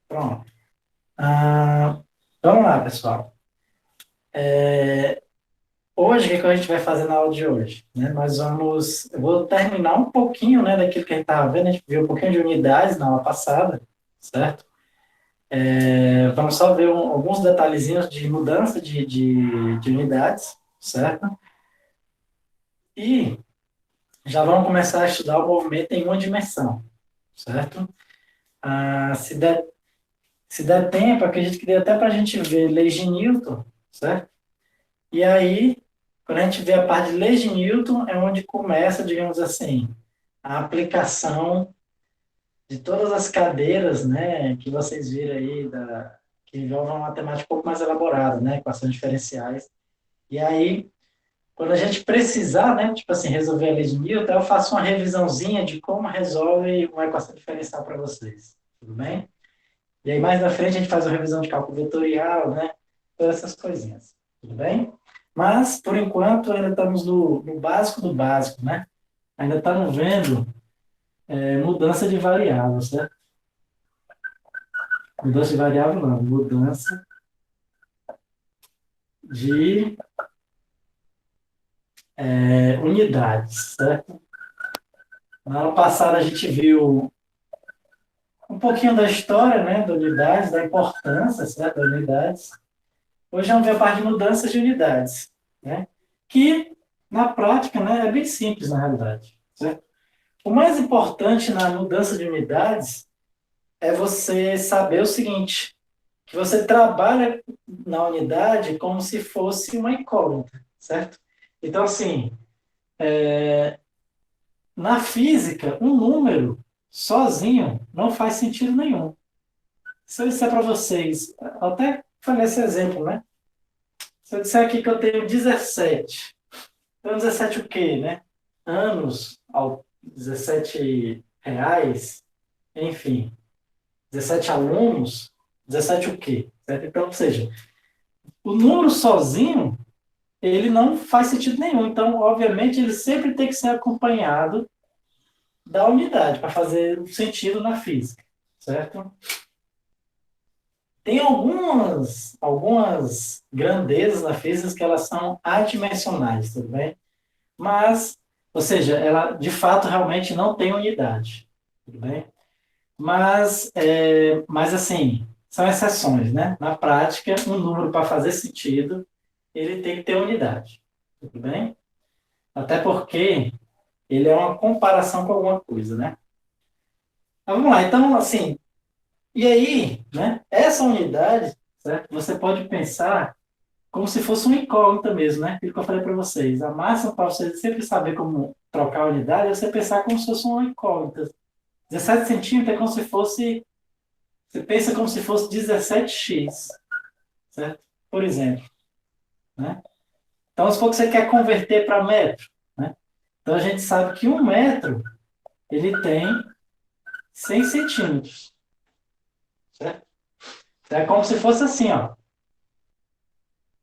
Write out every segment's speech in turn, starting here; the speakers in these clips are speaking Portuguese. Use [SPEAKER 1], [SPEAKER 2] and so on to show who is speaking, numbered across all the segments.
[SPEAKER 1] Pronto. Ah, vamos lá, pessoal. Hoje, o que a gente vai fazer na aula de hoje? Né? Eu vou terminar um pouquinho, né, daquilo que a gente estava vendo, a gente viu um pouquinho de unidades na aula passada, certo? Vamos só ver alguns detalhezinhos de mudança de unidades, certo? E já vamos começar a estudar o movimento em uma dimensão, certo? Ah, se der tempo, acredito que dê até para a gente ver leis de Newton, certo? E aí, quando a gente vê a parte de leis de Newton, é onde começa, digamos assim, a aplicação de todas as cadeiras, né, que vocês viram aí, que envolvem uma matemática um pouco mais elaborada, né, equações diferenciais. E aí, quando a gente precisar, né, tipo assim, resolver a lei de Newton, eu faço uma revisãozinha de como resolve uma equação diferencial para vocês. Tudo bem? E aí, mais na frente, a gente faz uma revisão de cálculo vetorial, né? Todas essas coisinhas. Tudo bem? Mas, por enquanto, ainda estamos no básico do básico, né? Ainda estamos vendo mudança de variáveis, né? Mudança de variável, não. Mudança de unidades, certo? Na aula passada, a gente viu um pouquinho da história, né? Da unidades, da importância, certo? Das unidades. Hoje vamos ver a parte de mudanças de unidades, né? Que, na prática, né, é bem simples, na realidade, certo? O mais importante na mudança de unidades é você saber o seguinte, que você trabalha na unidade como se fosse uma incógnita, certo? Então, assim, na física, um número sozinho não faz sentido nenhum. Se eu disser para vocês, eu até falei esse exemplo, né? Se eu disser aqui que eu tenho 17, então 17 o quê, né? Anos, 17 reais, enfim, 17 alunos, 17 o quê? Certo? Então, ou seja, o número sozinho, ele não faz sentido nenhum. Então, obviamente, ele sempre tem que ser acompanhado da unidade para fazer sentido na física, certo? Tem algumas grandezas na física que elas são adimensionais, tudo bem? Mas, ou seja, ela de fato realmente não tem unidade, tudo bem? Mas assim, são exceções, né? Na prática, um número para fazer sentido, ele tem que ter unidade, tudo bem? Até porque ele é uma comparação com alguma coisa, né? Mas vamos lá, então, assim, e aí, né? Essa unidade, certo? Você pode pensar como se fosse uma incógnita mesmo, né? Aquilo que eu falei para vocês. A máxima para você sempre saber como trocar a unidade é você pensar como se fosse uma incógnita. 17 centímetros é como se fosse. Você pensa como se fosse 17x, certo? Por exemplo, né? Então, vamos supor que você quer converter para metro, né? Então, a gente sabe que um metro, ele tem 100 centímetros, certo? Então, é como se fosse assim, ó.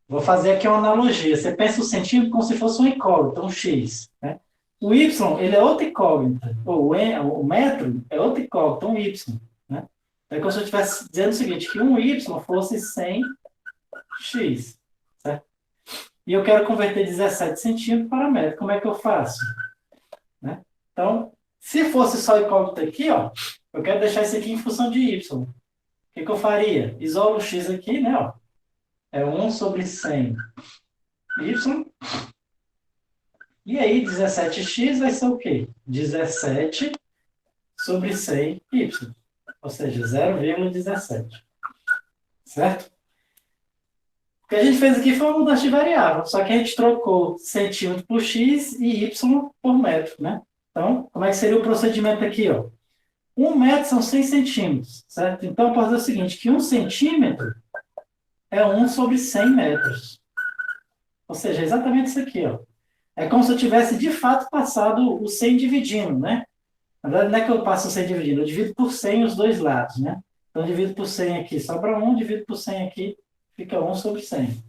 [SPEAKER 1] Vou fazer aqui uma analogia. Você pensa o centímetro como se fosse um incógnito, um x, né? O y, ele é outra incógnita. O metro é outra incógnita, um y, né? É como se eu estivesse dizendo o seguinte, que um y fosse 100x, certo? E eu quero converter 17 centímetros para metro. Como é que eu faço? Né? Então, se fosse só incógnito aqui, ó, eu quero deixar isso aqui em função de y. O que eu faria? Isolo o x aqui, né? Ó, é 1/100 y. E aí, 17x vai ser o quê? 17/100y. Ou seja, 0,17. Certo? O que a gente fez aqui foi uma mudança de variável, só que a gente trocou centímetro por x e y por metro, né? Então, como é que seria o procedimento aqui, ó? 1 metro são 100 centímetros, certo? Então, eu posso dizer o seguinte, que 1 centímetro é 1/100 metros. Ou seja, é exatamente isso aqui, ó. É como se eu tivesse, de fato, passado o 100 dividindo, né? Na verdade, não é que eu passo o 100 dividindo, eu divido por 100 os dois lados, né? Então, eu divido por 100 aqui, sobra 1, divido por 100 aqui, fica 1/100.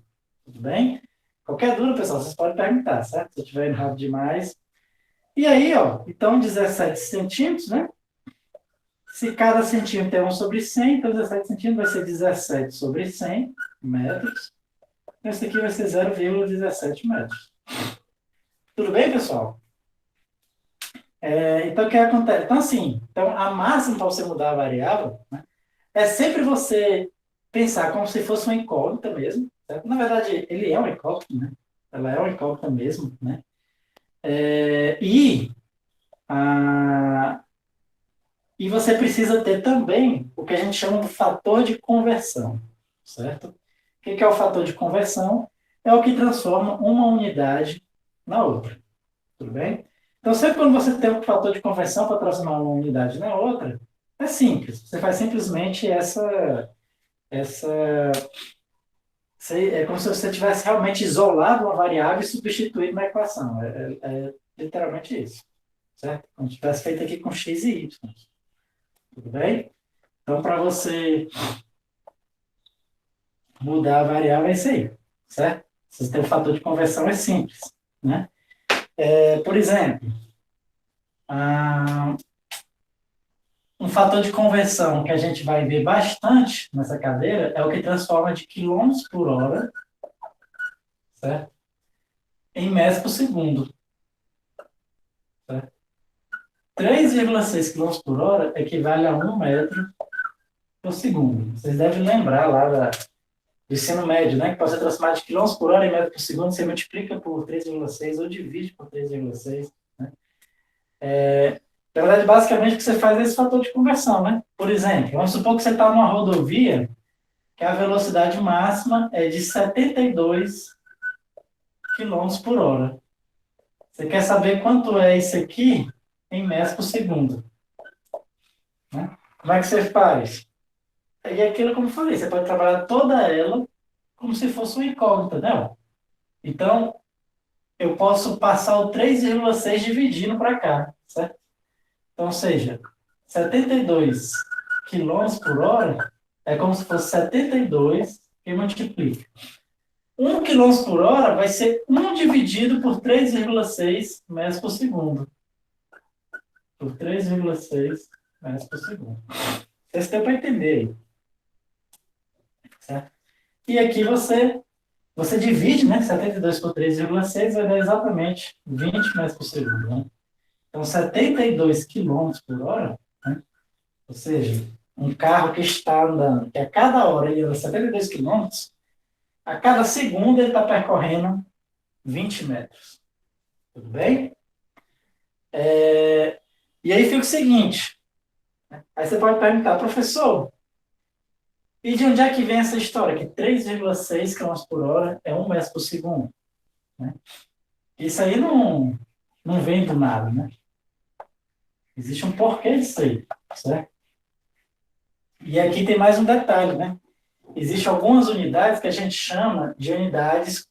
[SPEAKER 1] Tudo bem? Qualquer dúvida, pessoal, vocês podem perguntar, certo? Se eu estiver errado demais. E aí, ó, então 17 centímetros, né? Se cada centímetro é 1/100, então 17 centímetros vai ser 17 sobre 100 metros. Esse aqui vai ser 0,17 metros. Tudo bem, pessoal? Então, o que acontece? Então, assim, a máxima para você mudar a variável, né, é sempre você pensar como se fosse uma incógnita mesmo. Certo? Na verdade, ele é uma incógnita, né? Ela é uma incógnita mesmo, né? A, E você precisa ter também o que a gente chama de fator de conversão, certo? O que é o fator de conversão? É o que transforma uma unidade na outra, tudo bem? Então, sempre quando você tem um fator de conversão para transformar uma unidade na outra, é simples. Você faz simplesmente essa, é como se você tivesse realmente isolado uma variável e substituído na equação. É literalmente isso, certo? Como se tivesse feito aqui com x e y, tudo bem? Então, para você mudar a variável é isso aí, certo? Você tem o fator de conversão é simples, né? Por exemplo, ah, um fator de conversão que a gente vai ver bastante nessa cadeira é o que transforma de quilômetros por hora, certo? Em metros por segundo, certo? 3,6 quilômetros por hora equivale a 1 metro por segundo. Vocês devem lembrar lá do ensino médio, né? Que para você transformar de quilômetros por hora em metro por segundo, você multiplica por 3,6 ou divide por 3,6, né? Na verdade, basicamente, o que você faz é esse fator de conversão, né? Por exemplo, vamos supor que você está numa rodovia que a velocidade máxima é de 72 quilômetros por hora. Você quer saber quanto é isso aqui em metros por segundo, né? Como é que você faz? E aquilo, como eu falei, você pode trabalhar toda ela como se fosse uma incógnita, né? Então, eu posso passar o 3,6 dividindo para cá, certo? Então, ou seja, 72 quilômetros por hora é como se fosse 72 e multiplica. 1 quilômetro por hora vai ser 1 dividido por 3,6 metros por segundo. Por 3,6 metros por segundo. Vocês têm para entender aí. Certo? E aqui você divide, né? 72 por 3,6 vai dar exatamente 20 metros por segundo. Né? Então, 72 quilômetros por hora, né? Ou seja, um carro que está andando, que a cada hora ele anda 72 quilômetros, a cada segundo ele está percorrendo 20 metros. Tudo bem? E aí fica o seguinte, aí você pode perguntar, professor, e de onde é que vem essa história? Que 3,6 km por hora é 1 metro por segundo. Né? Isso aí não vem do nada, né? Existe um porquê disso aí, certo? E aqui tem mais um detalhe, né? Existem algumas unidades que a gente chama de unidades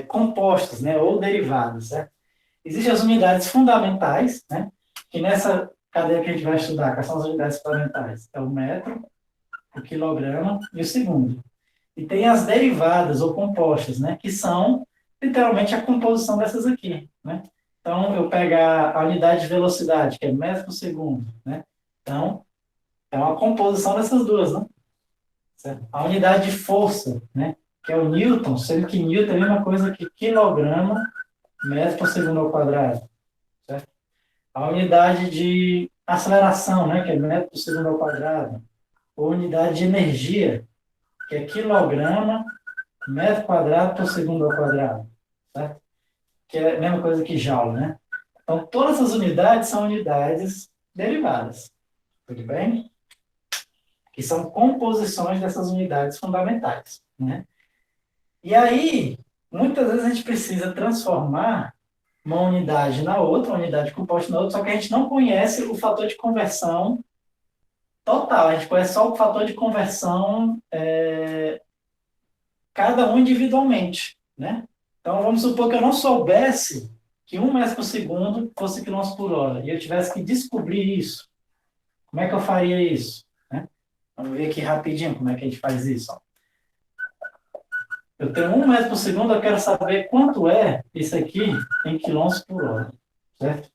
[SPEAKER 1] compostas, né? Ou derivadas, certo? Existem as unidades fundamentais, né? Que nessa cadeia que a gente vai estudar, quais são as unidades fundamentais? É o metro, o quilograma e o segundo. E tem as derivadas ou compostas, né? Que são literalmente a composição dessas aqui, né? Então, eu pegar a unidade de velocidade, que é metro por segundo, né? Então, é uma composição dessas duas, né? Certo? A unidade de força, né? Que é o Newton, sendo que Newton é a mesma coisa que quilograma metro por segundo ao quadrado, certo? A unidade de aceleração, né? Que é metro por segundo ao quadrado. Ou unidade de energia, que é quilograma metro quadrado por segundo ao quadrado, certo? Que é a mesma coisa que joule, né? Então, todas essas unidades são unidades derivadas, tudo bem? Que são composições dessas unidades fundamentais, né? E aí, muitas vezes a gente precisa transformar uma unidade na outra, uma unidade composta na outra, só que a gente não conhece o fator de conversão total, a gente conhece só o fator de conversão cada um individualmente, né? Então, vamos supor que eu não soubesse que 1 metro por segundo fosse quilômetros por hora, e eu tivesse que descobrir isso. Como é que eu faria isso? Né? Vamos ver aqui rapidinho como é que a gente faz isso. Ó. Eu tenho 1 metro por segundo, eu quero saber quanto é isso aqui em quilômetros por hora, certo?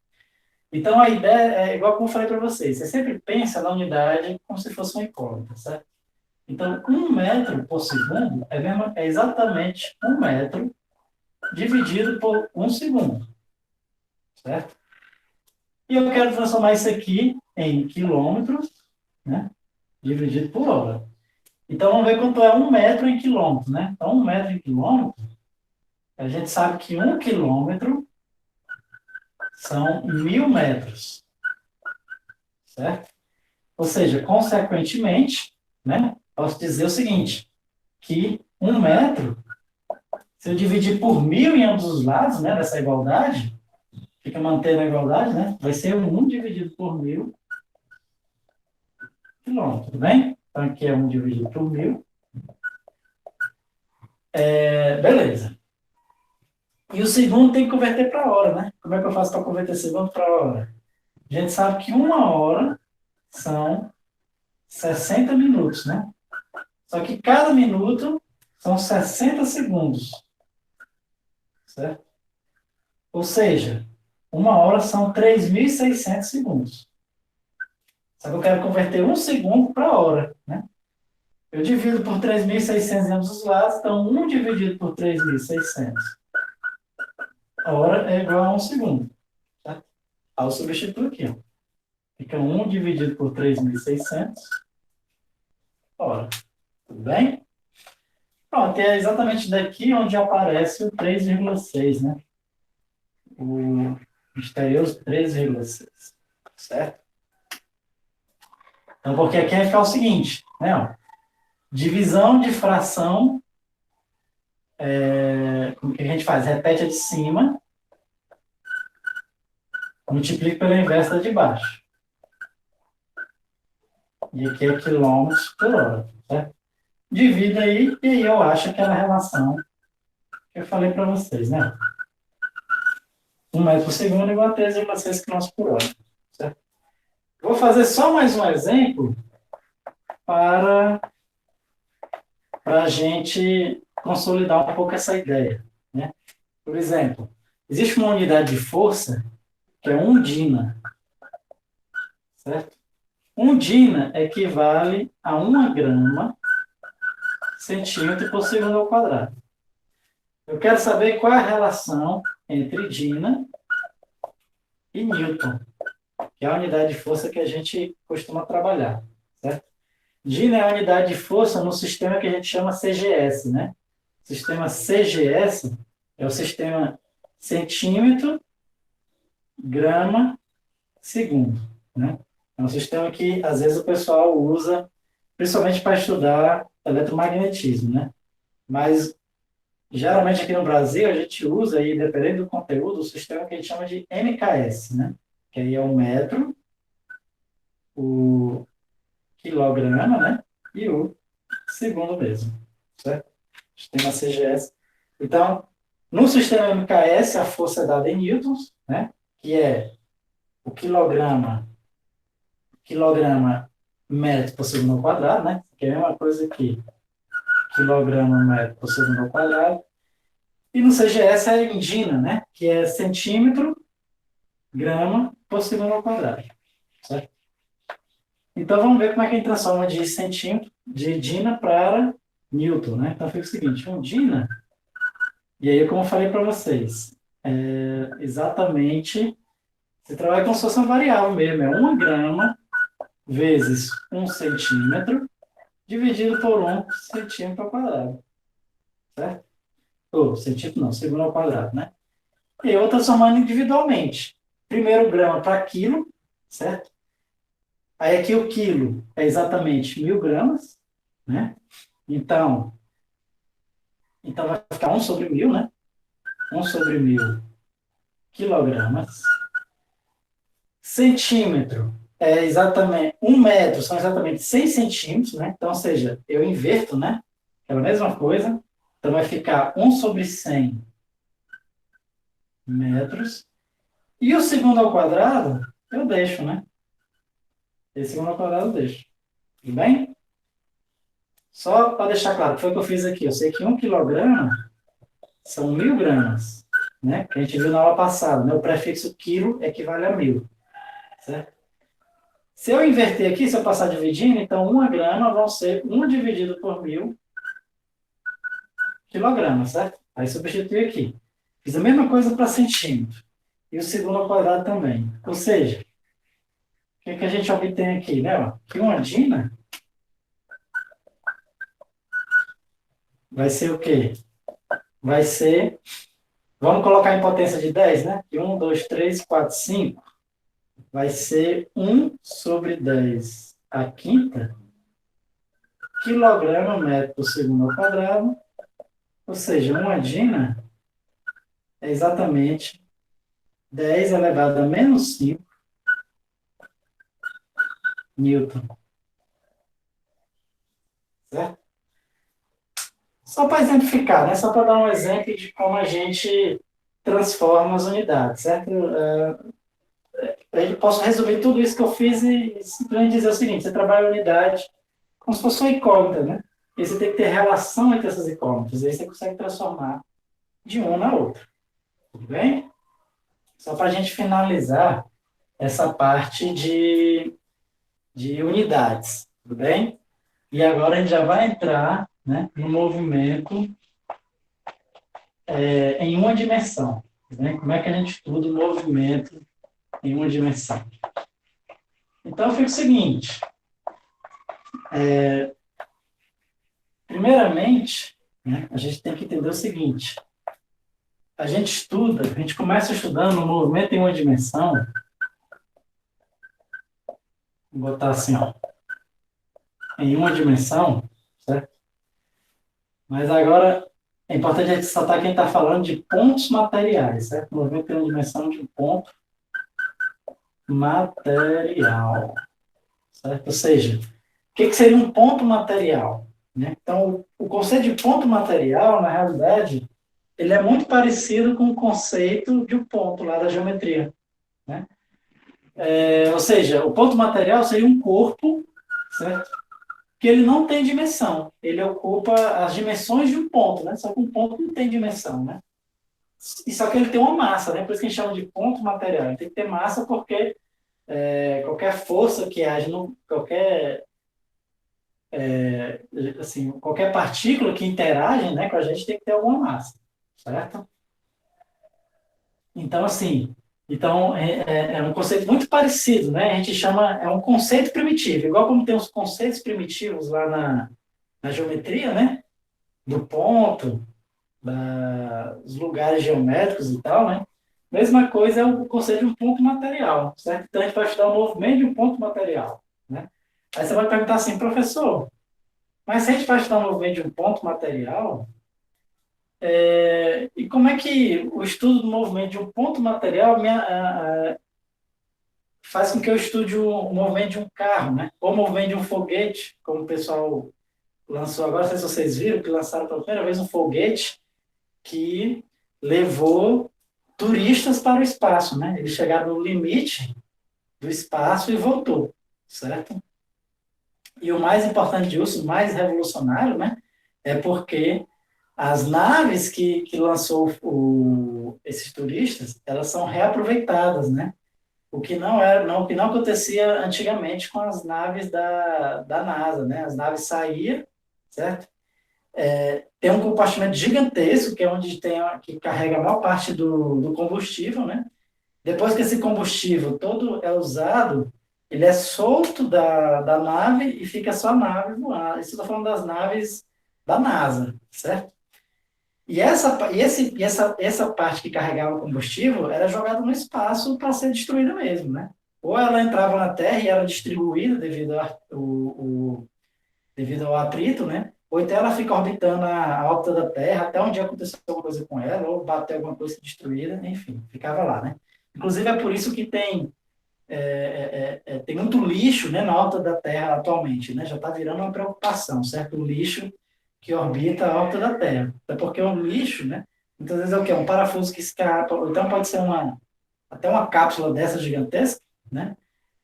[SPEAKER 1] Então, a ideia é igual como eu falei para vocês. Você sempre pensa na unidade como se fosse uma incógnita, certo? Então, 1 metro por segundo é exatamente 1 metro dividido por 1 segundo, certo? E eu quero transformar isso aqui em quilômetros, né? Dividido por hora. Então, vamos ver quanto é 1 metro em quilômetro, né? Então, 1 metro em quilômetro, a gente sabe que 1 quilômetro são 1.000 metros, certo? Ou seja, consequentemente, né? Posso dizer o seguinte, que 1 metro, se eu dividir por 1.000 em ambos os lados, né? Dessa igualdade, fica mantendo a igualdade, né? Vai ser 1 dividido por 1.000 quilômetros, tudo bem? Então, aqui é 1 dividido por 1.000. Beleza. E o segundo tem que converter para hora, né? Como é que eu faço para converter segundo para hora? A gente sabe que 1 hora são 60 minutos, né? Só que cada minuto são 60 segundos, certo? Ou seja, 1 hora são 3.600 segundos. Só que eu quero converter 1 segundo para hora, né? Eu divido por 3.600 em ambos os lados, então 1 dividido por 3.600. A hora é igual a 1 segundo. Tá? Aí eu substituo aqui. Ó. Fica 1 dividido por 3.600 hora. Tudo bem? Pronto, é exatamente daqui onde aparece o 3,6, né? O misterioso 3,6. Certo? Então, porque aqui vai ficar o seguinte, né? Ó, divisão de fração, como que a gente faz? Repete a de cima, multiplica pela inversa de baixo. E aqui é quilômetros por hora, certo? Divida aí, e aí eu acho aquela relação que eu falei para vocês, né? 1 metro por segundo é igual a 3,6 quilômetros por hora, certo? Vou fazer só mais um exemplo para a gente consolidar um pouco essa ideia, né? Por exemplo, existe uma unidade de força que é 1 dina, certo? 1 dina equivale a 1 grama centímetro por segundo ao quadrado. Eu quero saber qual é a relação entre dina e newton, que é a unidade de força que a gente costuma trabalhar, certo? Dina é a unidade de força no sistema que a gente chama CGS, né? O sistema CGS é o sistema centímetro, grama, segundo, né? É um sistema que, às vezes, o pessoal usa, principalmente para estudar eletromagnetismo, né? Mas, geralmente, aqui no Brasil, a gente usa, aí, dependendo do conteúdo, o sistema que a gente chama de MKS, né? Que aí é o metro, o quilograma, né? E o segundo mesmo, certo? Sistema CGS. Então, no sistema MKS, a força é dada em newtons, né? Que é o quilograma metro por segundo ao quadrado, né? Que é a mesma coisa que quilograma metro por segundo ao quadrado. E no CGS é em dina, né? Que é centímetro, grama por segundo ao quadrado, certo? Então, vamos ver como é que a gente transforma de centímetro, de dina para newton, né? Então, fica o seguinte, um dina, e aí, como eu falei para vocês, exatamente, você trabalha como se fosse uma variável mesmo, é 1 grama vezes 1 centímetro, dividido por 1 centímetro ao quadrado, certo? Ou, centímetro não, segundo ao quadrado, né? E eu transformando individualmente. Primeiro grama para quilo, certo? Aí aqui o quilo é exatamente 1.000 gramas, né? Então vai ficar 1/1000, né? 1/1000 quilogramas. Centímetro é exatamente, 1 metro são exatamente 100 centímetros, né? Então, ou seja, eu inverto, né? É a mesma coisa. Então vai ficar 1/100 metros. E o segundo ao quadrado, eu deixo, né? Esse segundo ao quadrado eu deixo. Tudo bem? Só para deixar claro, foi o que eu fiz aqui. Eu sei que 1 quilograma são 1.000 gramas, né? Que a gente viu na aula passada, né? O prefixo quilo equivale a 1.000. certo? Se eu inverter aqui, se eu passar dividindo, então 1 grama vão ser 1 dividido por 1.000 kg, certo? Aí substitui aqui. Fiz a mesma coisa para centímetro. E o segundo ao quadrado também. Ou seja, o que, que a gente obtém aqui, né? Ó? Que uma andina vai ser o quê? Vai ser, vamos colocar em potência de 10, né? Que 1, 2, 3, 4, 5 vai ser 1/10 a quinta quilograma metro por segundo ao quadrado. Ou seja, uma andina é exatamente 10 elevado a menos 5 newton, certo? Só para exemplificar, né? Só para dar um exemplo de como a gente transforma as unidades, certo? Eu posso resumir tudo isso que eu fiz e simplesmente dizer o seguinte: você trabalha a unidade como se fosse uma incógnita, né? E você tem que ter relação entre essas incógnitas, e aí você consegue transformar de uma na outra, tudo bem? Só para a gente finalizar essa parte de unidades, tudo bem? E agora a gente já vai entrar, né, no movimento em uma dimensão. Né? Como é que a gente estuda o movimento em uma dimensão? Então, fica o seguinte. Primeiramente, né, a gente tem que entender o seguinte. A gente começa estudando o movimento em uma dimensão, vou botar assim, ó, em uma dimensão, certo? Mas agora é importante a gente ressaltar que a gente está falando de pontos materiais, certo? O movimento em uma dimensão de um ponto material, certo? Ou seja, o que seria um ponto material? Né? Então, o conceito de ponto material, na realidade, ele é muito parecido com o conceito de um ponto lá da geometria. Né? Ou seja, o ponto material seria um corpo, certo? Que ele não tem dimensão. Ele ocupa as dimensões de um ponto, né? Só que um ponto não tem dimensão, né? E só que ele tem uma massa, né? Por isso que a gente chama de ponto material. Ele tem que ter massa porque qualquer força que age, qualquer partícula que interage, né, com a gente tem que ter alguma massa, certo? Então, assim, é um conceito muito parecido, né? A gente chama, é um conceito primitivo, igual como tem os conceitos primitivos lá na geometria, né? Do ponto, dos lugares geométricos e tal, né? Mesma coisa é o conceito de um ponto material, certo? Então, a gente vai estudar o movimento de um ponto material, né? Aí você vai perguntar assim, professor, mas se a gente vai estudar o movimento de um ponto material, e como é que o estudo do movimento de um ponto material faz com que eu estude o movimento de um carro, né? Ou o movimento de um foguete, como o pessoal lançou agora, não sei se vocês viram, que lançaram pela primeira vez um foguete que levou turistas para o espaço, né? Eles chegaram no limite do espaço e voltou, certo? E o mais importante disso, o mais revolucionário, né? É porque as naves que lançou esses turistas, elas são reaproveitadas, né? O que não acontecia antigamente com as naves da NASA, né? As naves saíam, certo? Tem um compartimento gigantesco, que é onde que carrega a maior parte do combustível, né? Depois que esse combustível todo é usado, ele é solto da nave e fica só a nave voando. Isso eu estou falando das naves da NASA, certo? E essa parte que carregava o combustível era jogada no espaço para ser destruída mesmo, né? Ou ela entrava na Terra e era distribuída devido ao atrito, né? Ou então ela fica orbitando a órbita da Terra até um dia acontecer alguma coisa com ela, ou bater alguma coisa destruída, enfim, ficava lá, né? Inclusive é por isso que tem muito lixo, né, na órbita da Terra atualmente, né? Já está virando uma preocupação, certo? O lixo que orbita a órbita da Terra. Até porque o lixo, né? Muitas vezes é o quê? Um parafuso que escapa, ou então pode ser até uma cápsula dessa gigantesca, né?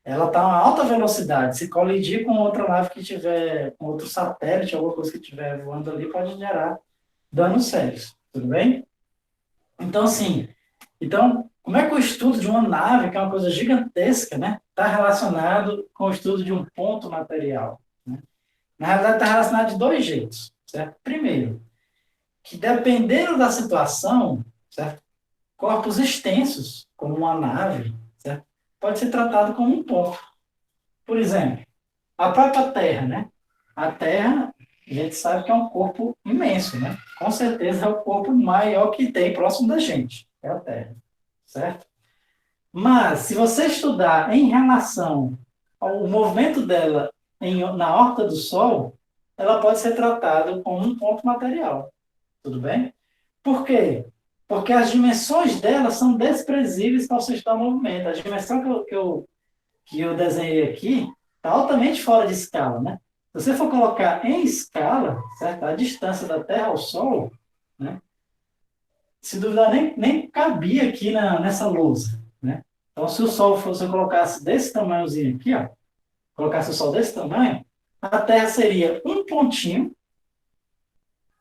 [SPEAKER 1] Ela está a alta velocidade. Se colidir com outra nave que tiver, com outro satélite, alguma coisa que estiver voando ali, pode gerar danos sérios. Tudo bem? Então, assim, como é que o estudo de uma nave, que é uma coisa gigantesca, né? está relacionado com o estudo de um ponto material, né? Na realidade, está relacionado de dois jeitos, certo? Primeiro, que dependendo da situação, certo? Corpos extensos, como uma nave, certo? Pode ser tratado como um ponto. Por exemplo, a própria Terra, né? A Terra, a gente sabe que é um corpo imenso, né? Com certeza é o corpo maior que tem próximo da gente, é a Terra, certo? Mas, se você estudar em relação ao movimento dela na órbita do Sol, ela pode ser tratada como um ponto material, tudo bem? Por quê? Porque as dimensões dela são desprezíveis para você estudar o movimento. A dimensão que eu desenhei aqui está altamente fora de escala, né? Se você for colocar em escala, certo? A distância da Terra ao Sol, né? Se duvidar, nem cabia aqui nessa lousa, né? Então, se o Sol fosse, eu colocasse desse tamanhozinho aqui, ó, colocasse o Sol desse tamanho, a Terra seria um pontinho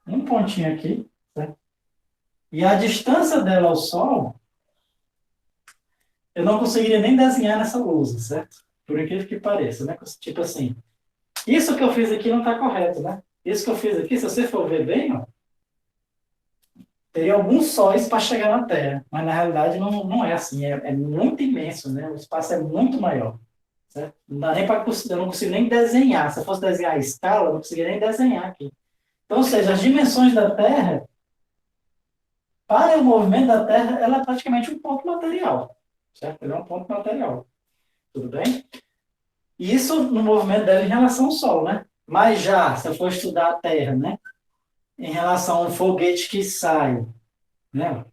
[SPEAKER 1] aqui, certo? E a distância dela ao Sol, eu não conseguiria nem desenhar nessa lousa, certo? Por incrível que pareça, né? Tipo assim, isso que eu fiz aqui não está correto, né? Isso que eu fiz aqui, se você for ver bem, ó, teria alguns sóis para chegar na Terra, mas na realidade não é assim, é muito imenso, né? O espaço é muito maior, certo? Não dá nem para eu não consigo nem desenhar. Se eu fosse desenhar a escala, eu não conseguiria nem desenhar aqui. Então, ou seja, as dimensões da Terra, para o movimento da Terra, ela é praticamente um ponto material, certo? Ele é um ponto material, tudo bem? E isso no movimento dela em relação ao Sol, né? Mas já, se eu for estudar a Terra, né? Em relação a um foguete que sai, né?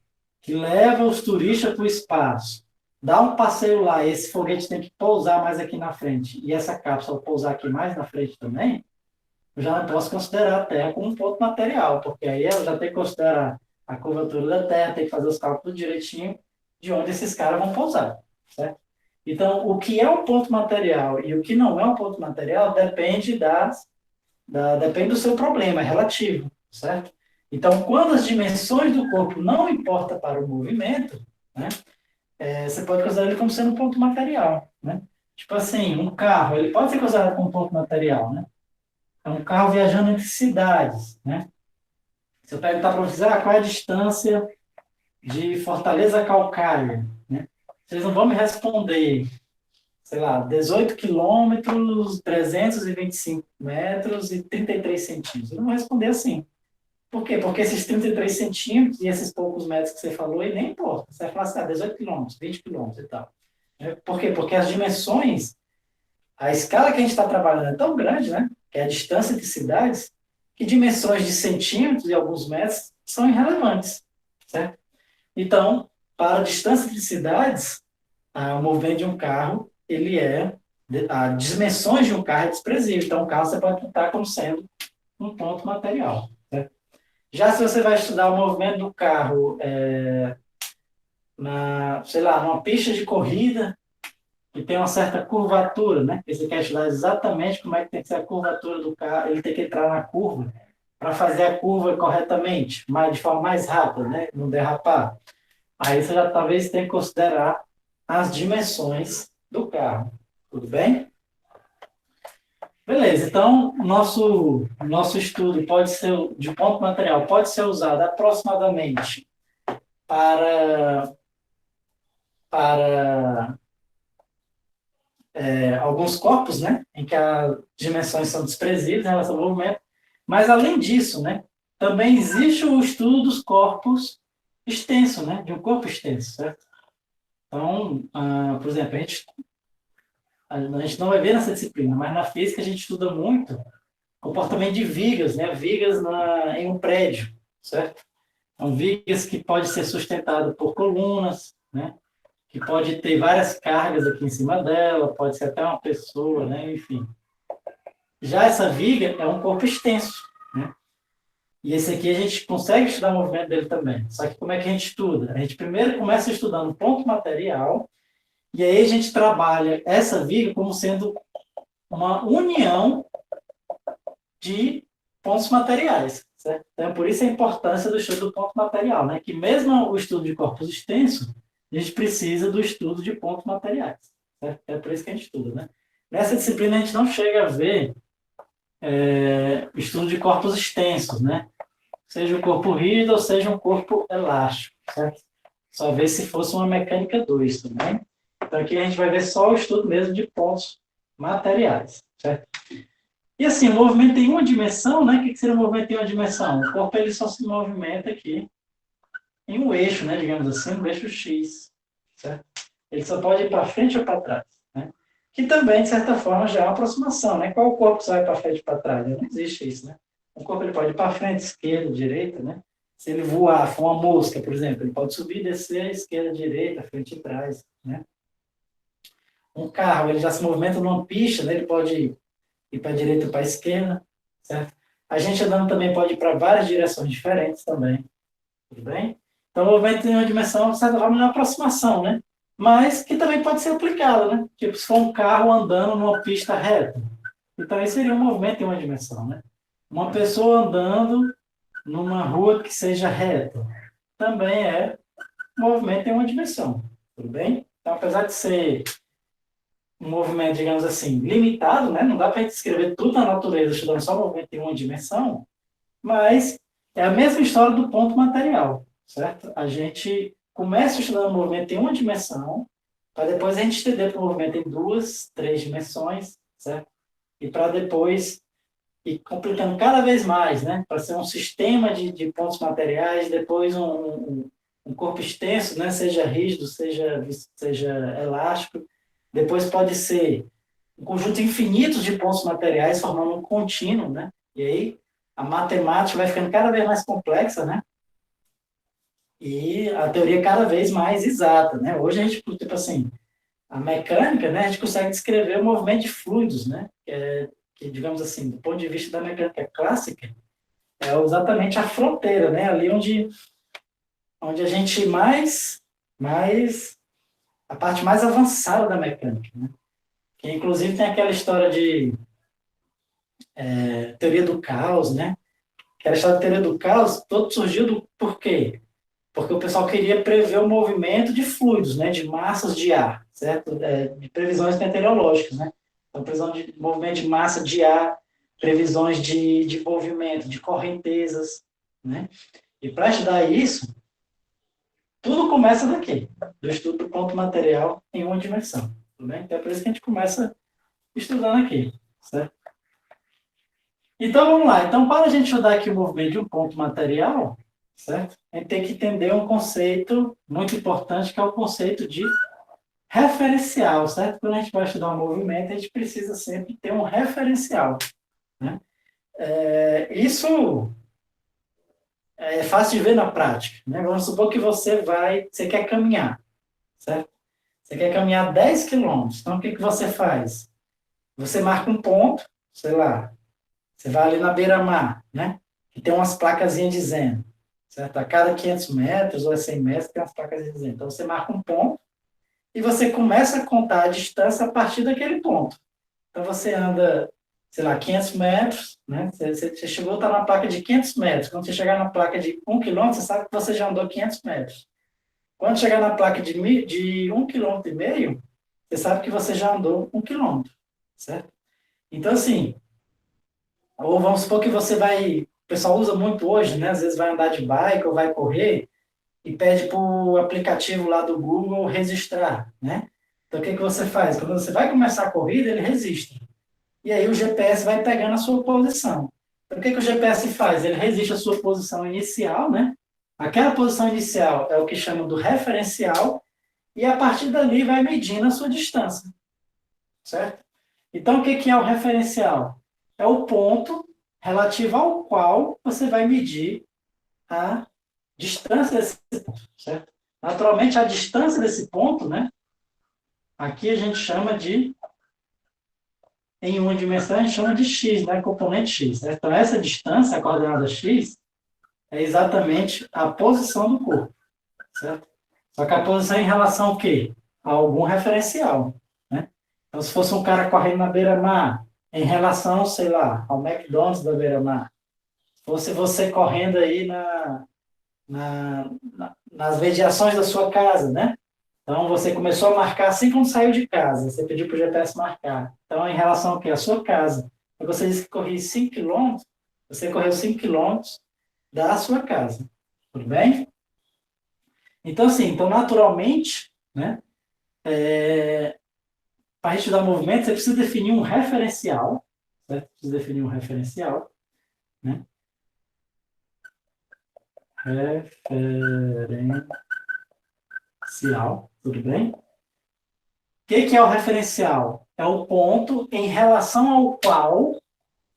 [SPEAKER 1] Que leva os turistas para o espaço, dá um passeio lá, esse foguete tem que pousar mais aqui na frente, e essa cápsula pousar aqui mais na frente também, eu já não posso considerar a Terra como um ponto material, porque aí eu já tenho que considerar a curvatura da Terra, tem que fazer os cálculos direitinho de onde esses caras vão pousar, certo? Então, o que é um ponto material e o que não é um ponto material depende depende do seu problema, é relativo, certo? Então, quando as dimensões do corpo não importam para o movimento, né, você pode considerar ele como sendo um ponto material, né? Tipo assim, um carro, ele pode ser considerado como um ponto material, né? É um carro viajando entre cidades, né? Se eu perguntar para vocês, qual é a distância de Fortaleza a Calcaia, né? Vocês não vão me responder, sei lá, 18 quilômetros, 325 metros e 33 centímetros. Eu não vou responder assim. Por quê? Porque esses 33 centímetros e esses poucos metros que você falou, ele nem importa. Você vai falar assim, 18 quilômetros, 20 quilômetros e tal. Por quê? Porque as dimensões, a escala que a gente está trabalhando é tão grande, né? Que é a distância entre cidades, que dimensões de centímetros e alguns metros são irrelevantes, certo? Então, para a distância de cidades, o movimento de um carro, as dimensões de um carro é desprezível. Então, o carro você pode tratar como sendo um ponto material, certo? Já se você vai estudar o movimento do carro sei lá, numa pista de corrida, que tem uma certa curvatura, né? E você quer estudar exatamente como é que tem que ser a curvatura do carro, ele tem que entrar na curva para fazer a curva corretamente, mas de forma mais rápida, né? Não derrapar. Aí você já talvez tenha que considerar as dimensões do carro. Tudo bem? Beleza, então o nosso estudo pode ser, de ponto material, pode ser usado aproximadamente para, para alguns corpos, né, em que as dimensões são desprezíveis em relação ao movimento, mas além disso, né, também existe o estudo dos corpos extenso, né, de um corpo extenso, certo? Então, por exemplo, a gente não vai ver nessa disciplina, mas na física a gente estuda muito comportamento de vigas, né, vigas em um prédio, certo? São vigas que pode ser sustentado por colunas, né, que pode ter várias cargas aqui em cima dela, pode ser até uma pessoa, né, enfim. Já essa viga é um corpo extenso, né? E esse aqui a gente consegue estudar o movimento dele também. Só que como é que a gente estuda? A gente primeiro começa estudando o ponto material, e aí a gente trabalha essa viga como sendo uma união de pontos materiais, certo? Então, por isso a importância do estudo do ponto material, né? Que mesmo o estudo de corpos extensos, a gente precisa do estudo de pontos materiais, certo? É por isso que a gente estuda, né? Nessa disciplina a gente não chega a ver estudo de corpos extensos, né? Seja o corpo rígido ou seja um corpo elástico, certo? Só ver se fosse uma mecânica 2 também. Então aqui a gente vai ver só o estudo mesmo de pontos materiais, certo? E assim, o movimento em uma dimensão, né? O que seria o movimento em uma dimensão? O corpo ele só se movimenta aqui em um eixo, né? Digamos assim, um eixo X, certo? Ele só pode ir para frente ou para trás, né? Que também, de certa forma, já é uma aproximação, né? Qual corpo só vai para frente ou para trás? Não existe isso, né? O corpo ele pode ir para frente, esquerda, direita, né? Se ele voar, for uma mosca, por exemplo, ele pode subir e descer, esquerda, direita, frente e trás, né? Um carro, ele já se movimenta numa pista, né? Ele pode ir para a direita ou para a esquerda, certo? A gente andando também pode ir para várias direções diferentes também, tudo bem? Então, o movimento em uma dimensão, de certa forma, é uma aproximação, né? Mas que também pode ser aplicado, né? Tipo, se for um carro andando numa pista reta. Então, isso seria um movimento em uma dimensão, né? Uma pessoa andando numa rua que seja reta também é um movimento em uma dimensão, tudo bem? Então, apesar de ser um movimento, digamos assim, limitado, né? Não dá para a gente descrever tudo na natureza estudando só movimento em uma dimensão, mas é a mesma história do ponto material, certo? A gente começa estudando o movimento em uma dimensão, para depois a gente estender para o movimento em duas, três dimensões, certo? E para depois ir complicando cada vez mais, né? Para ser um sistema de pontos materiais, depois um corpo extenso, né? Seja rígido, seja elástico. Depois pode ser um conjunto infinito de pontos materiais formando um contínuo, né? E aí a matemática vai ficando cada vez mais complexa, né? E a teoria cada vez mais exata, né? Hoje a gente, tipo assim, a mecânica, né? A gente consegue descrever o movimento de fluidos, né? Que digamos assim, do ponto de vista da mecânica clássica, é exatamente a fronteira, né? Ali onde a gente mais a parte mais avançada da mecânica, né? Que inclusive tem aquela história de teoria do caos, né? Aquela história de teoria do caos, todo surgiu por quê? Porque o pessoal queria prever o movimento de fluidos, né, de massas de ar, certo? De previsões meteorológicas, né? Então, previsão de movimento de massa de ar, previsões de movimento, de correntezas, né? E para estudar isso, tudo começa daqui, do estudo do ponto material em uma dimensão, tudo bem? Então, é por isso que a gente começa estudando aqui, certo? Então, vamos lá. Então, para a gente estudar aqui o movimento de um ponto material, certo? A gente tem que entender um conceito muito importante, que é o conceito de referencial, certo? Quando a gente vai estudar um movimento, a gente precisa sempre ter um referencial, né? Isso é fácil de ver na prática, né? Vamos supor que você quer caminhar, certo? Você quer caminhar 10 quilômetros. Então, o que você faz? Você marca um ponto, sei lá, você vai ali na beira-mar, né? Que tem umas placazinhas dizendo, certo? A cada 500 metros ou a 100 metros tem umas placas dizendo. Então, você marca um ponto e você começa a contar a distância a partir daquele ponto. Então, você anda, sei lá, 500 metros, né? Você chegou a estar na placa de 500 metros. Quando você chegar na placa de 1 quilômetro, você sabe que você já andou 500 metros. Quando chegar na placa de 1,5 quilômetro, você sabe que você já andou 1 quilômetro, certo? Então, assim, ou vamos supor que o pessoal usa muito hoje, né? Às vezes vai andar de bike ou vai correr e pede para o aplicativo lá do Google registrar, né? Então, o que você faz? Quando você vai começar a corrida, ele registra. E aí o GPS vai pegando a sua posição. Então, o que o GPS faz? Ele registra a sua posição inicial, né? Aquela posição inicial é o que chama do referencial, e a partir dali vai medindo a sua distância, certo? Então, o que é o referencial? É o ponto relativo ao qual você vai medir a distância desse ponto, certo? Naturalmente, a distância desse ponto, né? Aqui a gente chama em uma dimensão, a gente chama de x, né? Componente x, certo? Então, essa distância, a coordenada x, é exatamente a posição do corpo, certo? Só que a posição em relação ao quê? A algum referencial, né? Então, se fosse um cara correndo na beira-mar, em relação, sei lá, ao McDonald's da beira-mar, se fosse você correndo aí nas mediações da sua casa, né? Então, você começou a marcar assim quando saiu de casa. Você pediu para o GPS marcar. Então, em relação ao quê? A sua casa. Então, você disse que corria 5 quilômetros. Você correu 5 quilômetros da sua casa. Tudo bem? Então, assim, então, naturalmente, né, para estudar movimento, você precisa definir um referencial. Certo? Precisa definir um referencial. Né? Referencial. Tudo bem? O que é o referencial? É o ponto em relação ao qual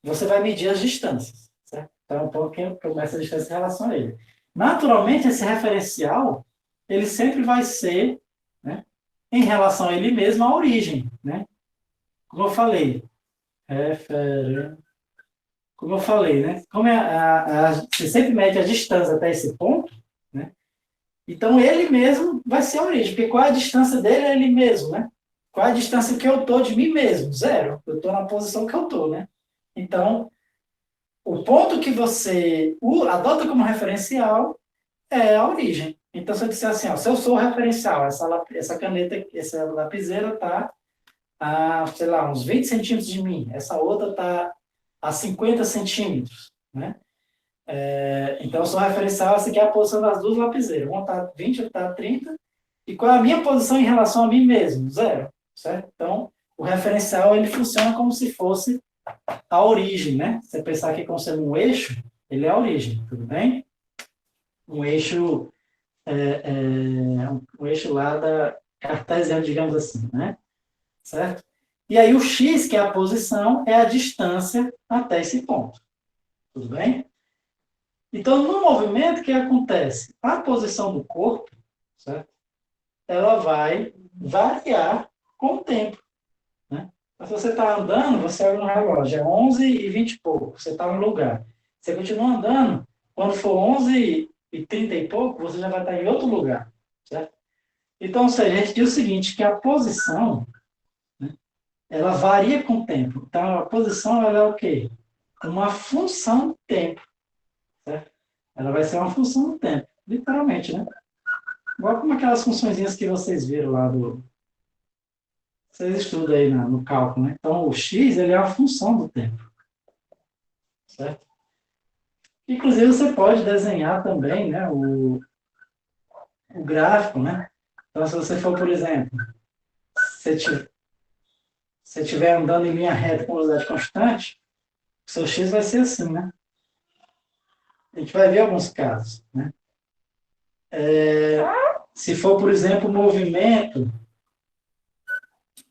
[SPEAKER 1] você vai medir as distâncias. Certo? Então, é um ponto que começa a distância em relação a ele. Naturalmente, esse referencial, ele sempre vai ser, né, em relação a ele mesmo, a origem. Né? Como eu falei, como eu falei, né? Como você sempre mede a distância até esse ponto, né? Então, ele mesmo vai ser a origem, porque qual é a distância dele é ele mesmo, né? Qual é a distância que eu estou de mim mesmo? Zero. Eu estou na posição que eu estou, né? Então, o ponto que você adota como referencial é a origem. Então, se eu disser assim, ó, se eu sou o referencial, essa caneta, essa lapiseira está a, sei lá, uns 20 centímetros de mim, essa outra está a 50 centímetros, né? Então, eu sou referencial, essa aqui é a posição das duas lapiseiras. Uma está a 20, outra está a 30. E qual é a minha posição em relação a mim mesmo? Zero, certo? Então, o referencial, ele funciona como se fosse a origem, né? Se você pensar aqui como sendo um eixo, ele é a origem, tudo bem? Um eixo, um eixo lá da cartesiano, digamos assim, né? Certo? E aí o x, que é a posição, é a distância até esse ponto, tudo bem? Então, no movimento, o que acontece? A posição do corpo, certo? Ela vai variar com o tempo. Né? Então, se você está andando, você olha no relógio, é 11h20 e pouco, você está no lugar. Você continua andando, quando for 11h30 e pouco, você já vai estar em outro lugar. Certo? Então, ou seja, a gente diz o seguinte, que a posição, né, ela varia com o tempo. Então, a posição ela é o quê? Uma função do tempo. Certo? Ela vai ser uma função do tempo, literalmente, né? Igual como aquelas funçõezinhas que vocês viram lá do... Vocês estudam aí no cálculo, né? Então, o x, ele é uma função do tempo, certo? Inclusive, você pode desenhar também, né, o gráfico, né? Então, se você for, por exemplo, se você estiver andando em linha reta com velocidade constante, o seu x vai ser assim, né? A gente vai ver alguns casos, né? Se for, por exemplo,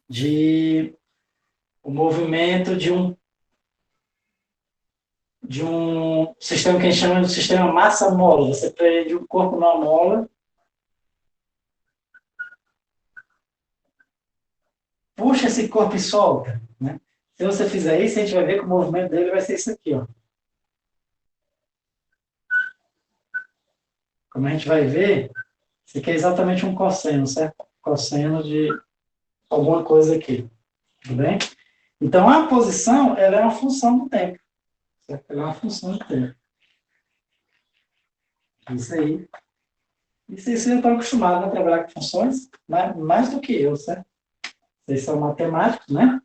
[SPEAKER 1] de o movimento de um sistema que a gente chama de sistema massa-mola. Você prende o corpo numa mola, puxa esse corpo e solta. Né? Se você fizer isso, a gente vai ver que o movimento dele vai ser isso aqui. Ó. Como a gente vai ver, isso aqui é exatamente um cosseno, certo? Cosseno de alguma coisa aqui. Tudo bem? Então, a posição ela é uma função do tempo. Certo? Ela é uma função do tempo. Isso aí. Isso aí vocês já estão acostumados a trabalhar com funções, mais do que eu, certo? Vocês são matemáticos, né?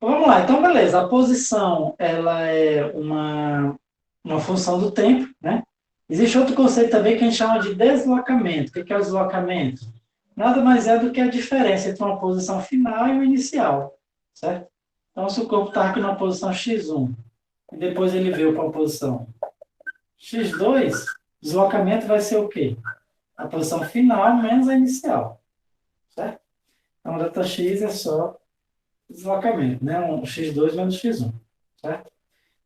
[SPEAKER 1] Vamos lá, então beleza. A posição ela é uma função do tempo, né? Existe outro conceito também que a gente chama de deslocamento. O que é o deslocamento? Nada mais é do que a diferença entre uma posição final e o inicial, certo? Então, se o corpo está aqui na posição x1 e depois ele veio para a posição x2, deslocamento vai ser o quê? A posição final menos a inicial, certo? Então, a δx é só deslocamento, né? Um x2 menos x1, certo?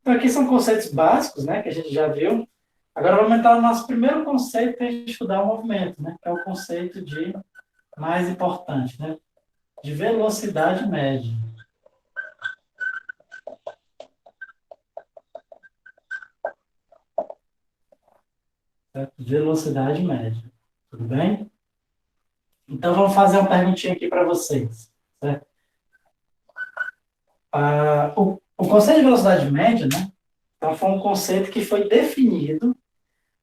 [SPEAKER 1] Então, aqui são conceitos básicos, né, que a gente já viu. Agora, vamos entrar no nosso primeiro conceito para a gente estudar o movimento, né, que é o conceito de, mais importante, né, de velocidade média. Certo? Velocidade média. Tudo bem? Então, vamos fazer uma perguntinha aqui para vocês. Certo? O conceito de velocidade média, né, então, foi um conceito que foi definido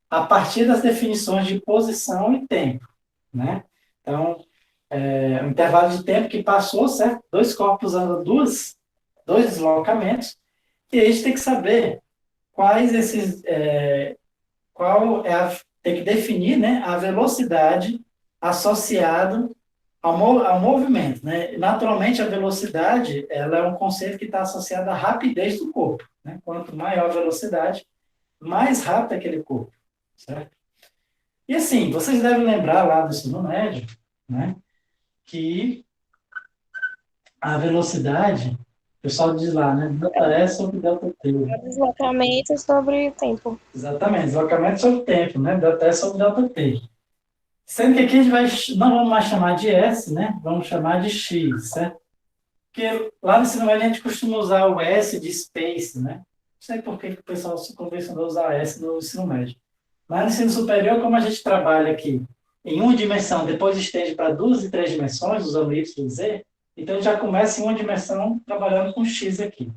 [SPEAKER 1] a partir das definições de posição e tempo, né? Então, o intervalo de tempo que passou, certo? Dois corpos andam dois deslocamentos, e a gente tem que saber quais esses, tem que definir, né, a velocidade associada ao movimento, né? Naturalmente, a velocidade, ela é um conceito que está associado à rapidez do corpo, né? Quanto maior a velocidade, mais rápido é aquele corpo, certo? E assim, vocês devem lembrar lá do ensino médio, né, que a velocidade, o pessoal diz lá, né, delta S sobre delta T.
[SPEAKER 2] Deslocamento sobre o tempo.
[SPEAKER 1] Exatamente, deslocamento sobre tempo, né, delta S sobre delta T. Sendo que aqui a gente não vamos mais chamar de S, né, vamos chamar de X, certo? Porque lá no ensino médio a gente costuma usar o S de space, né? Não sei por que o pessoal se convencionou a usar S no ensino médio. Mas no ensino superior, como a gente trabalha aqui em uma dimensão, depois estende para duas e três dimensões, usando Y e Z, então a gente já começa em uma dimensão trabalhando com X aqui.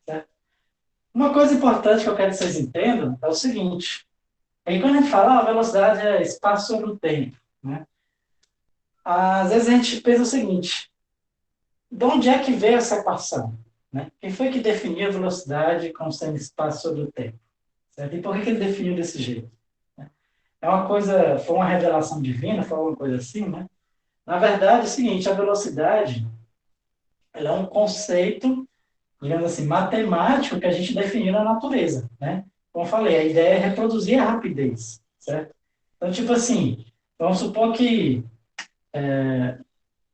[SPEAKER 1] Certo? Uma coisa importante que eu quero que vocês entendam é o seguinte: aí quando a gente fala, a velocidade é espaço sobre o tempo, né? Às vezes a gente pensa o seguinte: de onde é que veio essa equação? Né? Quem foi que definiu a velocidade como sendo espaço sobre o tempo? Certo? E por que ele definiu desse jeito? É uma coisa, foi uma revelação divina, foi alguma coisa assim, né? Na verdade, é o seguinte, a velocidade, ela é um conceito, digamos assim, matemático que a gente definiu na natureza, né? Como eu falei, a ideia é reproduzir a rapidez, certo? Então, tipo assim, vamos supor que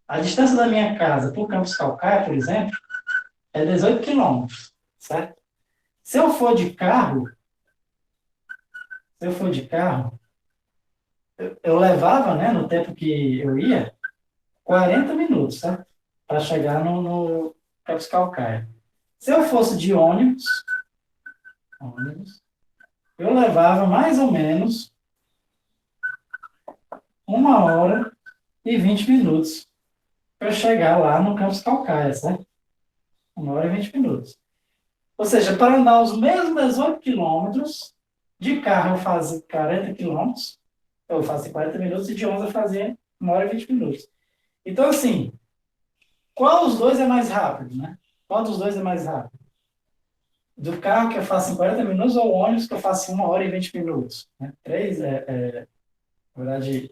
[SPEAKER 1] a distância da minha casa para o Campus Calcaia, por exemplo, é 18 quilômetros, certo? Se eu for de carro, se eu for de carro, eu levava, né, no tempo que eu ia, 40 minutos, certo? Para chegar no Campus Calcaia. Se eu fosse de ônibus, eu levava mais ou menos 1 hora e 20 minutos para chegar lá no Campus Calcaia, certo? 1 hora e 20 minutos. Ou seja, para andar os mesmos 18 quilômetros, de carro eu fazia 40 quilômetros, eu fazia 40 minutos, e de ônibus eu fazia 1 hora e 20 minutos. Então, assim, qual dos dois é mais rápido, né? Qual dos dois é mais rápido? Do carro que eu faço em 40 minutos ou o ônibus que eu faço em 1 hora e 20 minutos? Né? Três na verdade,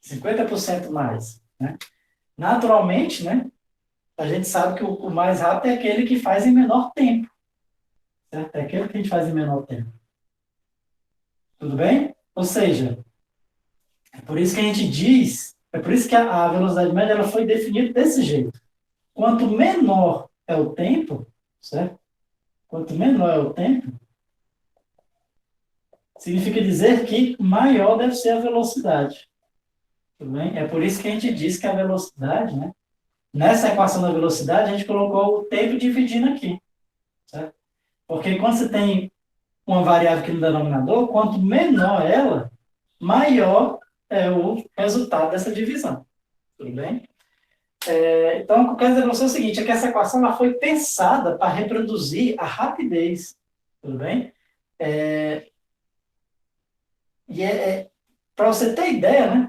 [SPEAKER 1] 50% mais. Né? Naturalmente, né, a gente sabe que o mais rápido é aquele que faz em menor tempo. Certo? É aquele que a gente faz em menor tempo. Tudo bem? Ou seja, é por isso que a gente diz, é por isso que a velocidade média ela foi definida desse jeito. Quanto menor é o tempo, certo? Quanto menor é o tempo, significa dizer que maior deve ser a velocidade. Tudo bem? É por isso que a gente diz que a velocidade, né? Nessa equação da velocidade, a gente colocou o tempo dividindo aqui. Certo? Porque quando você tem uma variável aqui no denominador, quanto menor ela, maior é o resultado dessa divisão. Tudo bem? Então, o que eu quero dizer para você é o seguinte, é que essa equação ela foi pensada para reproduzir a rapidez. Tudo bem? É, para você ter ideia, né?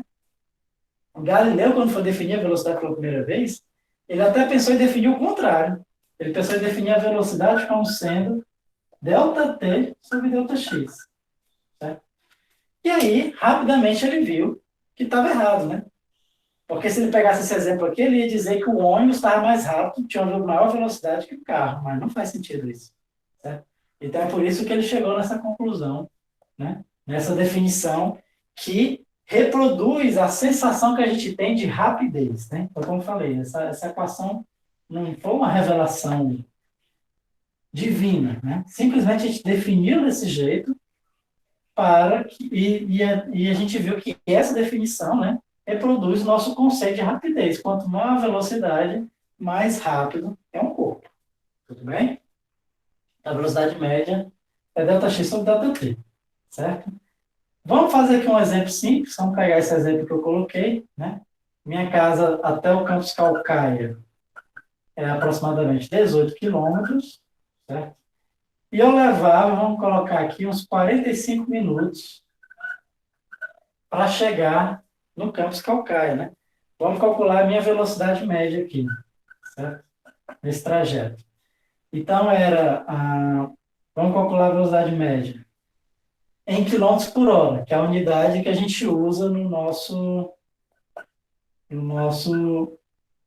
[SPEAKER 1] O Galileu, quando foi definir a velocidade pela primeira vez, ele até pensou em definir o contrário. Ele pensou em definir a velocidade como sendo ΔT sobre ΔX. Certo? E aí, rapidamente, ele viu que estava errado, né? Porque se ele pegasse esse exemplo aqui, ele ia dizer que o ônibus estava mais rápido, tinha uma maior velocidade que o carro, mas não faz sentido isso. Certo? Então, é por isso que ele chegou nessa conclusão, né? Nessa definição que reproduz a sensação que a gente tem de rapidez. Né? Então, como eu falei, essa equação não foi uma revelação divina. Né? Simplesmente a gente definiu desse jeito e a gente viu que essa definição, né, reproduz o nosso conceito de rapidez. Quanto maior a velocidade, mais rápido é um corpo. Tudo bem? A velocidade média é ΔX sobre ΔT. Certo? Vamos fazer aqui um exemplo simples. Vamos pegar esse exemplo que eu coloquei. Né? Minha casa até o Campus Calcaia é aproximadamente 18 quilômetros. Certo? E eu levava, vamos colocar aqui, uns 45 minutos para chegar no Campus Calcaia, né? vamos calcular a minha velocidade média aqui, certo? Nesse trajeto. Então, vamos calcular a velocidade média em quilômetros por hora, que é a unidade que a gente usa no nosso,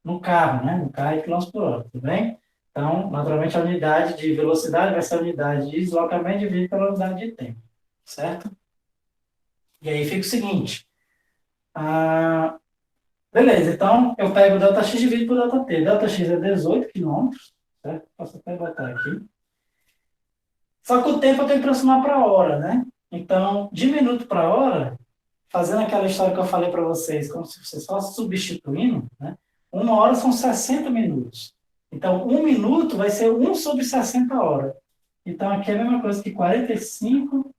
[SPEAKER 1] no carro, né? No carro é quilômetros por hora, tudo bem? Então, naturalmente, a unidade de velocidade vai ser a unidade de deslocamento dividido pela unidade de tempo, certo? E aí fica o seguinte, ah, beleza, então eu pego o ΔX e divido por ΔT. ΔX é 18 quilômetros, certo? Posso até botar aqui. Só que o tempo eu tenho que transformar para hora, né? Então, de minuto para hora, fazendo aquela história que eu falei para vocês, como se você só substituindo, né? Uma hora são 60 minutos. Então, um minuto vai ser 1/60 horas. Então, aqui é a mesma coisa que 45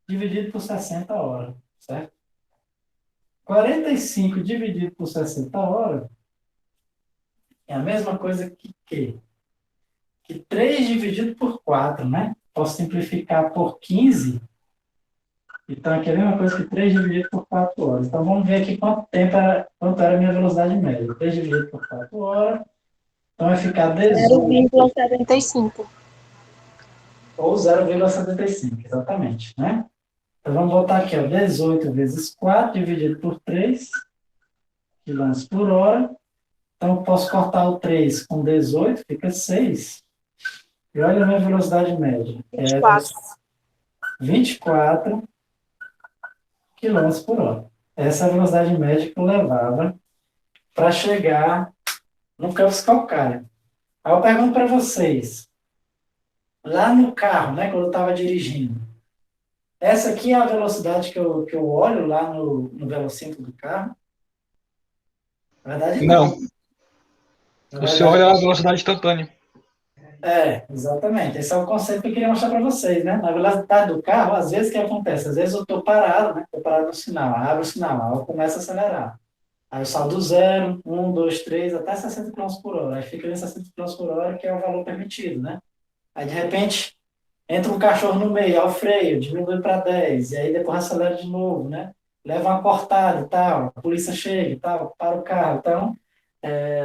[SPEAKER 1] dividido por 60 horas, certo? 45 dividido por 60 horas é a mesma coisa que 3 dividido por 4, né? Posso simplificar por 15. Então, aqui é a mesma coisa que 3 dividido por 4 horas. Então, vamos ver aqui quanto era a minha velocidade média. 3 dividido por 4 horas. Então, vai ficar 18
[SPEAKER 2] 0,75.
[SPEAKER 1] ou 0,75, exatamente, né? Então, vamos botar aqui, ó, 18 vezes 4 dividido por 3 quilômetros por hora. Então, eu posso cortar o 3 com 18, fica 6. E olha a minha velocidade média. É
[SPEAKER 2] 24.
[SPEAKER 1] 24 quilômetros por hora. Essa é a velocidade média que eu levava para chegar no Campus Calcaia. Aí eu pergunto para vocês, lá no carro, né, quando eu estava dirigindo, essa aqui é a velocidade que eu olho lá no velocímetro do carro? Na verdade, não.
[SPEAKER 3] Não,
[SPEAKER 1] Na
[SPEAKER 3] você olha
[SPEAKER 1] verdade,
[SPEAKER 3] a velocidade instantânea.
[SPEAKER 1] exatamente. Esse é o conceito que eu queria mostrar para vocês, né? Na velocidade do carro, às vezes o que acontece? Às vezes eu estou parado, né? Estou parado no sinal, abro o sinal, aí eu começo a acelerar. Aí eu salto do zero, 1, 2, 3, até 60 km por hora. Aí fica em 60 km por hora, que é o valor permitido, né? Aí, de repente, entra um cachorro no meio, ao freio, diminui para 10, e aí depois acelera de novo, né? Leva uma cortada e tal, a polícia chega e tal, para o carro. Então,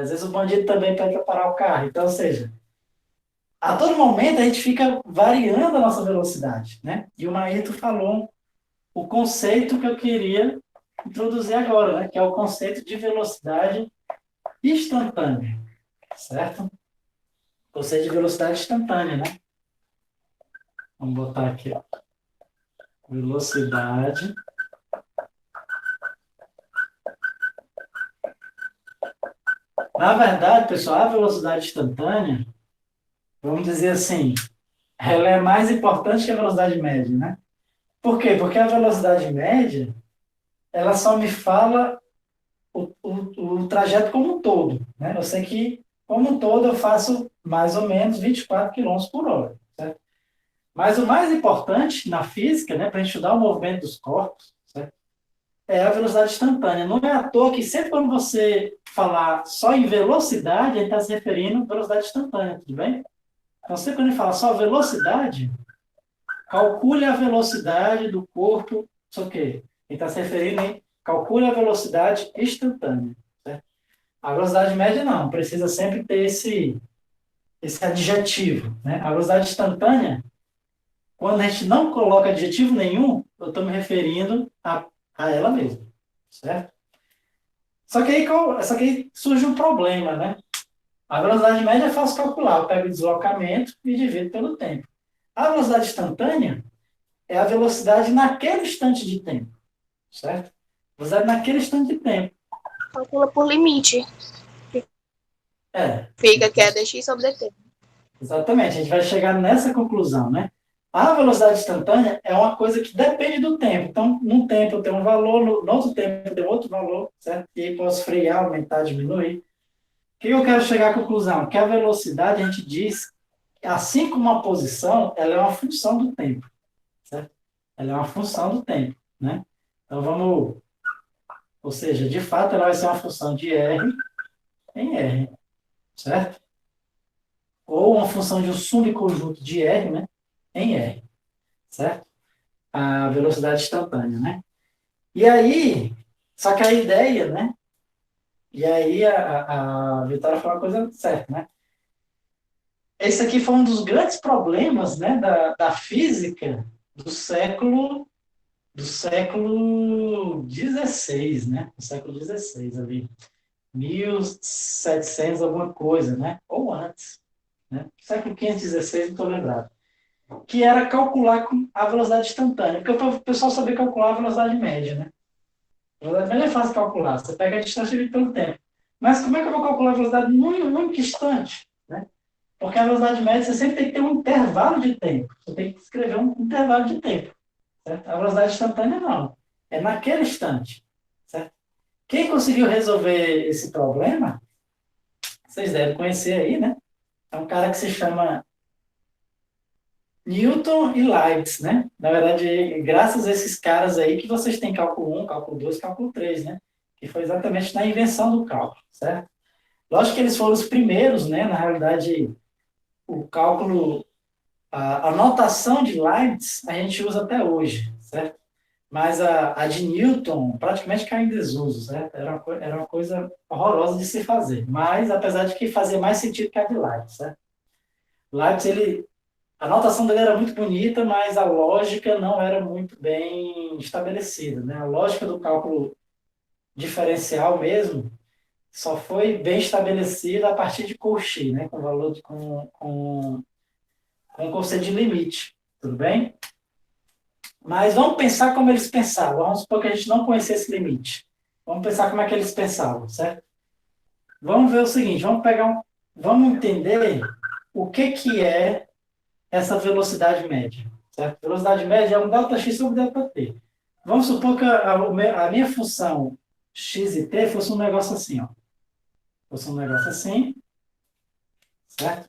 [SPEAKER 1] às vezes o bandido também pede para parar o carro. Então, ou seja, a todo momento a gente fica variando a nossa velocidade, né? E o Maíto falou o conceito que eu queria introduzir agora, né? Que é o conceito de velocidade instantânea, certo? Conceito de velocidade instantânea, né? Vamos botar aqui, ó. Velocidade. Na verdade, pessoal, a velocidade instantânea, vamos dizer assim, ela é mais importante que a velocidade média, né? Por quê? Porque a velocidade média, ela só me fala o trajeto como um todo, né? Eu sei que, como um todo, eu faço mais ou menos 24 quilômetros por hora, certo? Mas o mais importante na física, né, para a gente estudar o movimento dos corpos, certo? É a velocidade instantânea. Não é à toa que sempre quando você falar só em velocidade, ele está se referindo à velocidade instantânea, tudo bem? Então, sempre quando ele fala só velocidade, calcule a velocidade do corpo, só que ele está se referindo em calcule a velocidade instantânea, certo? A velocidade média não, precisa sempre ter esse adjetivo, né? A velocidade instantânea, quando a gente não coloca adjetivo nenhum, eu estou me referindo a ela mesma, certo? Só que aí surge um problema, né? A velocidade média é fácil calcular. Eu pego o deslocamento e divido pelo tempo. A velocidade instantânea é a velocidade naquele instante de tempo, certo? Velocidade naquele instante de tempo.
[SPEAKER 2] Calcula por limite.
[SPEAKER 1] É,
[SPEAKER 2] Fica que é dx sobre dt.
[SPEAKER 1] exatamente. A gente vai chegar nessa conclusão, né? A velocidade instantânea é uma coisa que depende do tempo. Então, num tempo eu tenho um valor, no outro tempo eu tenho outro valor, certo? E aí posso frear, aumentar, diminuir. O que eu quero chegar à conclusão? Que a velocidade, a gente diz, assim como a posição, ela é uma função do tempo, certo? Ela é uma função do tempo, né? Então, ou seja, de fato, ela vai ser uma função de R em R, certo? Ou uma função de um subconjunto de R, né, em R, certo? A velocidade instantânea, né? E aí, só que a ideia, né, E aí a Vitória falou uma coisa certa, né? Esse aqui foi um dos grandes problemas, né, da física do século XVI, né? Do século XVI ali. 1700 alguma coisa, né? Ou antes, né? Século 516, não estou lembrado. Que era calcular a velocidade instantânea, porque o pessoal sabia calcular a velocidade média, né? A velocidade média é fácil calcular, você pega a distância e pelo tempo. Mas como é que eu vou calcular a velocidade num único instante, né? Porque a velocidade média você sempre tem que ter um intervalo de tempo. Você tem que escrever um intervalo de tempo, certo? A velocidade instantânea não. É naquele instante, certo? Quem conseguiu resolver esse problema, vocês devem conhecer aí, né? É um cara que se chama Newton e Leibniz, né? Na verdade, graças a esses caras aí que vocês têm cálculo 1, cálculo 2, cálculo 3, né? Que foi exatamente na invenção do cálculo, certo? Lógico que eles foram os primeiros, né? Na realidade, o cálculo, a notação de Leibniz a gente usa até hoje, certo? Mas a de Newton praticamente caiu em desuso, certo? Era uma coisa horrorosa de se fazer. Mas, apesar de que fazia mais sentido que a de Leibniz, certo? Leibniz, a notação dele era muito bonita, mas a lógica não era muito bem estabelecida, né? A lógica do cálculo diferencial mesmo só foi bem estabelecida a partir de Cauchy, né? Com valor com o conceito de limite, tudo bem? Mas vamos pensar como eles pensavam. Vamos supor que a gente não conhecesse esse limite. Vamos pensar como é que eles pensavam, certo? Vamos ver o seguinte, vamos entender o que é essa velocidade média, certo? Velocidade média é um ΔX sobre ΔT. Vamos supor que a minha função x e t fosse um negócio assim, ó. Fosse um negócio assim, certo?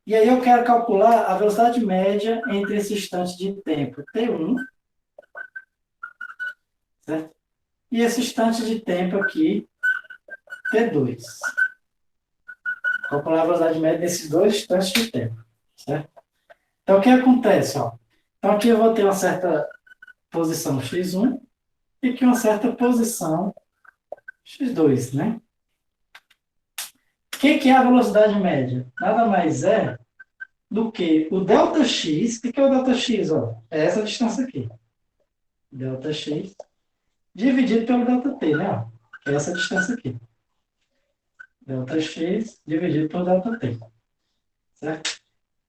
[SPEAKER 1] E aí eu quero calcular a velocidade média entre esse instante de tempo t1, certo? E esse instante de tempo aqui, t2. Calcular a velocidade média desses dois instantes de tempo, certo? Então, o que acontece, ó? Então, aqui eu vou ter uma certa posição x1 e aqui uma certa posição x2, né? O que é a velocidade média? Nada mais é do que o ΔX. O que é o ΔX? Ó? É essa distância aqui. ΔX dividido pelo ΔT, né? Ó? É essa distância aqui. ΔX dividido pelo ΔT. Certo?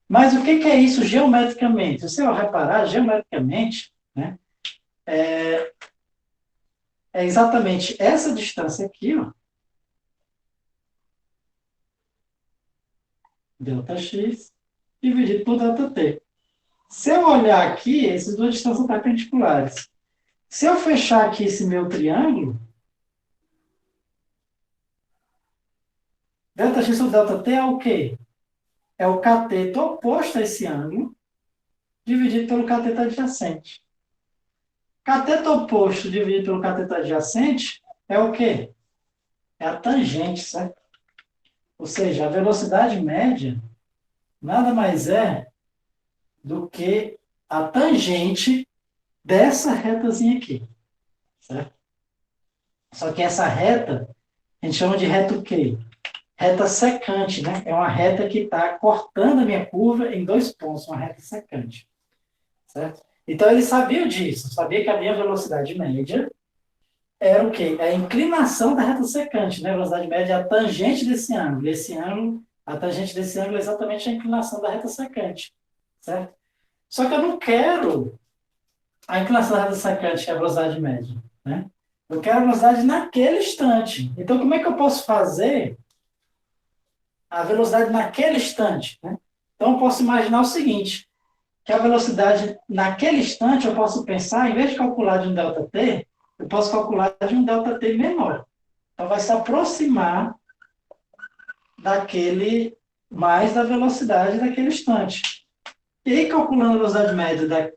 [SPEAKER 1] Mas o que é isso geometricamente? Se você reparar, geometricamente, né, é exatamente essa distância aqui, ó, ΔX, dividido por ΔT. Se eu olhar aqui, essas duas distâncias são perpendiculares. Se eu fechar aqui esse meu triângulo, ΔX sobre ΔT é o quê? É o cateto oposto a esse ângulo, dividido pelo cateto adjacente. Cateto oposto dividido pelo cateto adjacente é o quê? É a tangente, certo? Ou seja, a velocidade média nada mais é do que a tangente dessa retazinha aqui, certo? Só que essa reta, a gente chama de reta o quê? Reta secante, né? É uma reta que está cortando a minha curva em dois pontos, uma reta secante, certo? Então ele sabia disso, sabia que a minha velocidade média era o quê? É a inclinação da reta secante, né? A velocidade média é a tangente desse ângulo. Esse ângulo, a tangente desse ângulo é exatamente a inclinação da reta secante, certo? Só que eu não quero a inclinação da reta secante, que é a velocidade média, né? Eu quero a velocidade naquele instante. Então, como é que eu posso fazer a velocidade naquele instante, né? Então, eu posso imaginar o seguinte, que a velocidade naquele instante, eu posso pensar, em vez de calcular de um ΔT, eu posso calcular de um ΔT menor. Então, vai se aproximar daquele, mais da velocidade daquele instante. E aí, calculando a velocidade média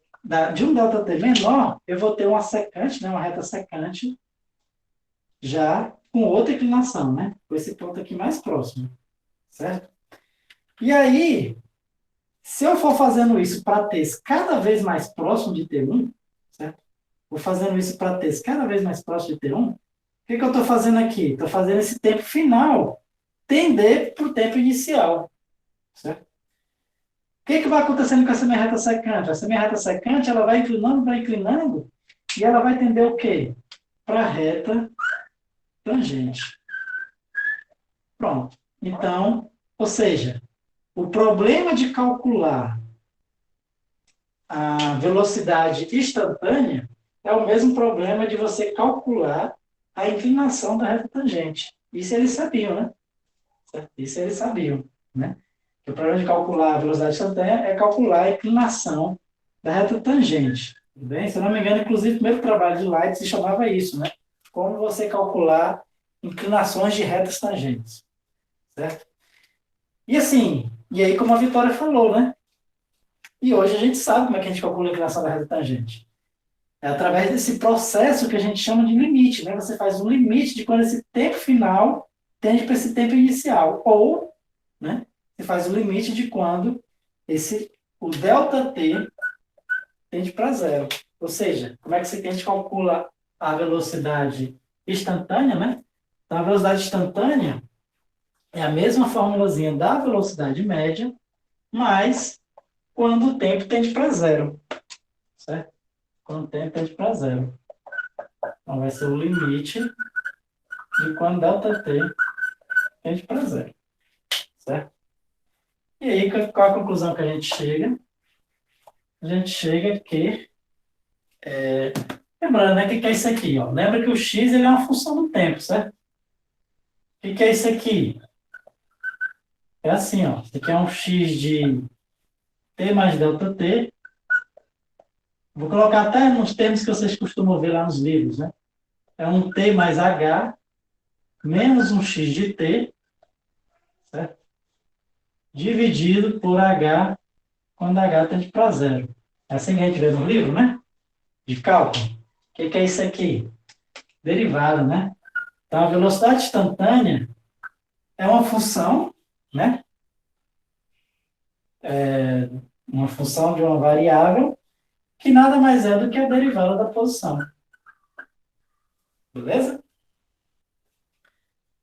[SPEAKER 1] de um ΔT menor, eu vou ter uma secante, né, uma reta secante, já com outra inclinação, né? Com esse ponto aqui mais próximo, certo? E aí, se eu for fazendo isso para T's cada vez mais próximo de T1, certo? Vou fazendo isso para T's cada vez mais próximo de T1, que eu estou fazendo aqui? Estou fazendo esse tempo final tender para o tempo inicial. Certo? O que vai acontecendo com essa minha reta secante? Essa minha reta secante, ela vai inclinando, e ela vai tender o quê? Para a reta tangente. Pronto. Então, ou seja, o problema de calcular a velocidade instantânea é o mesmo problema de você calcular a inclinação da reta tangente. Isso eles sabiam, né? Isso eles sabiam, né? O problema de calcular a velocidade instantânea é calcular a inclinação da reta tangente. Tudo bem? Se eu não me engano, inclusive, o primeiro trabalho de Leibniz se chamava isso, né? Como você calcular inclinações de retas tangentes. Certo? E assim, e aí como a Vitória falou, né? E hoje a gente sabe como é que a gente calcula a inclinação da reta tangente. É através desse processo que a gente chama de limite, né? Você faz um limite de quando esse tempo final tende para esse tempo inicial. Ou, né? Você faz o limite de quando o ΔT tende para zero. Ou seja, como é que a gente calcula a velocidade instantânea, né? Então, a velocidade instantânea é a mesma formulazinha da velocidade média, mas quando o tempo tende para zero. Certo? Quando o tempo tende para zero. Então, vai ser o limite de quando ΔT tende para zero. Certo? E aí, qual a conclusão que a gente chega? A gente chega que... lembrando, né? O que é isso aqui? Ó? Lembra que o x ele é uma função do tempo, certo? O que é isso aqui? É assim, ó. Isso aqui é um x de t mais ΔT. Vou colocar até nos termos que vocês costumam ver lá nos livros, né? É um t mais h menos um x de t, certo? Dividido por h quando h tende para zero. É assim que a gente vê no livro, né? De cálculo. O que é isso aqui? Derivada, né? Então, a velocidade instantânea é uma função, né? Uma função de uma variável que nada mais é do que a derivada da posição. Beleza?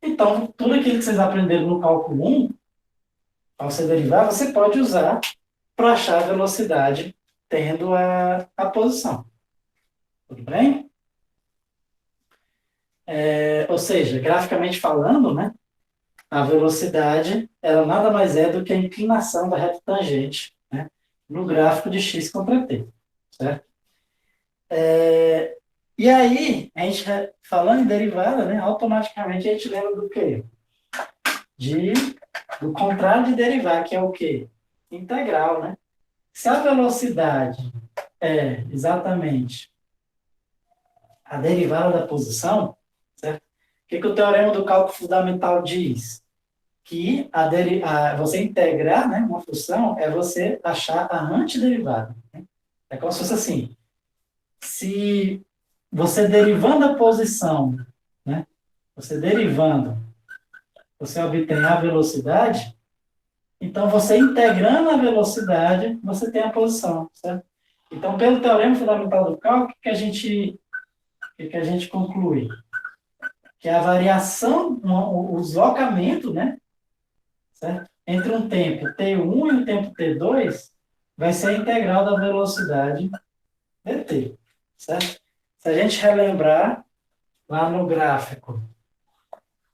[SPEAKER 1] Então, tudo aquilo que vocês aprenderam no cálculo 1, ao você derivar, você pode usar para achar a velocidade tendo a posição. Tudo bem? Ou seja, graficamente falando, né, a velocidade ela nada mais é do que a inclinação da reta tangente, né, no gráfico de x contra t. Certo? E aí, a gente falando em derivada, né, automaticamente a gente lembra do quê? Do contrário de derivar, que é o quê? Integral, né? Se a velocidade é exatamente a derivada da posição, certo? O que o teorema do cálculo fundamental diz? Que você integrar, né, uma função é você achar a antiderivada. Né? É como se fosse assim, se você derivando a posição, né, você derivando, você obtém a velocidade, então você integrando a velocidade, você tem a posição, certo? Então, pelo teorema fundamental do cálculo, o que a gente conclui? Que a variação, o deslocamento, né, certo? Entre um tempo t1 e um tempo t2 vai ser a integral da velocidade dt, certo? Se a gente relembrar lá no gráfico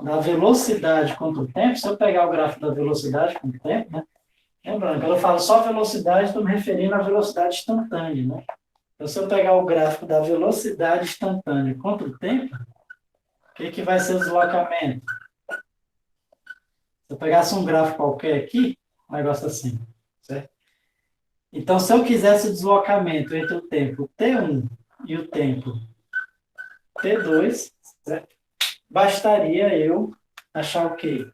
[SPEAKER 1] da velocidade contra o tempo, se eu pegar o gráfico da velocidade contra o tempo, né? Lembrando, quando eu falo só velocidade, estou me referindo à velocidade instantânea, né? Então, se eu pegar o gráfico da velocidade instantânea contra o tempo, o que vai ser o deslocamento? Se eu pegasse um gráfico qualquer aqui, um negócio assim, certo? Então, se eu quisesse o deslocamento entre o tempo t1 e o tempo t2, certo? Bastaria eu achar o quê?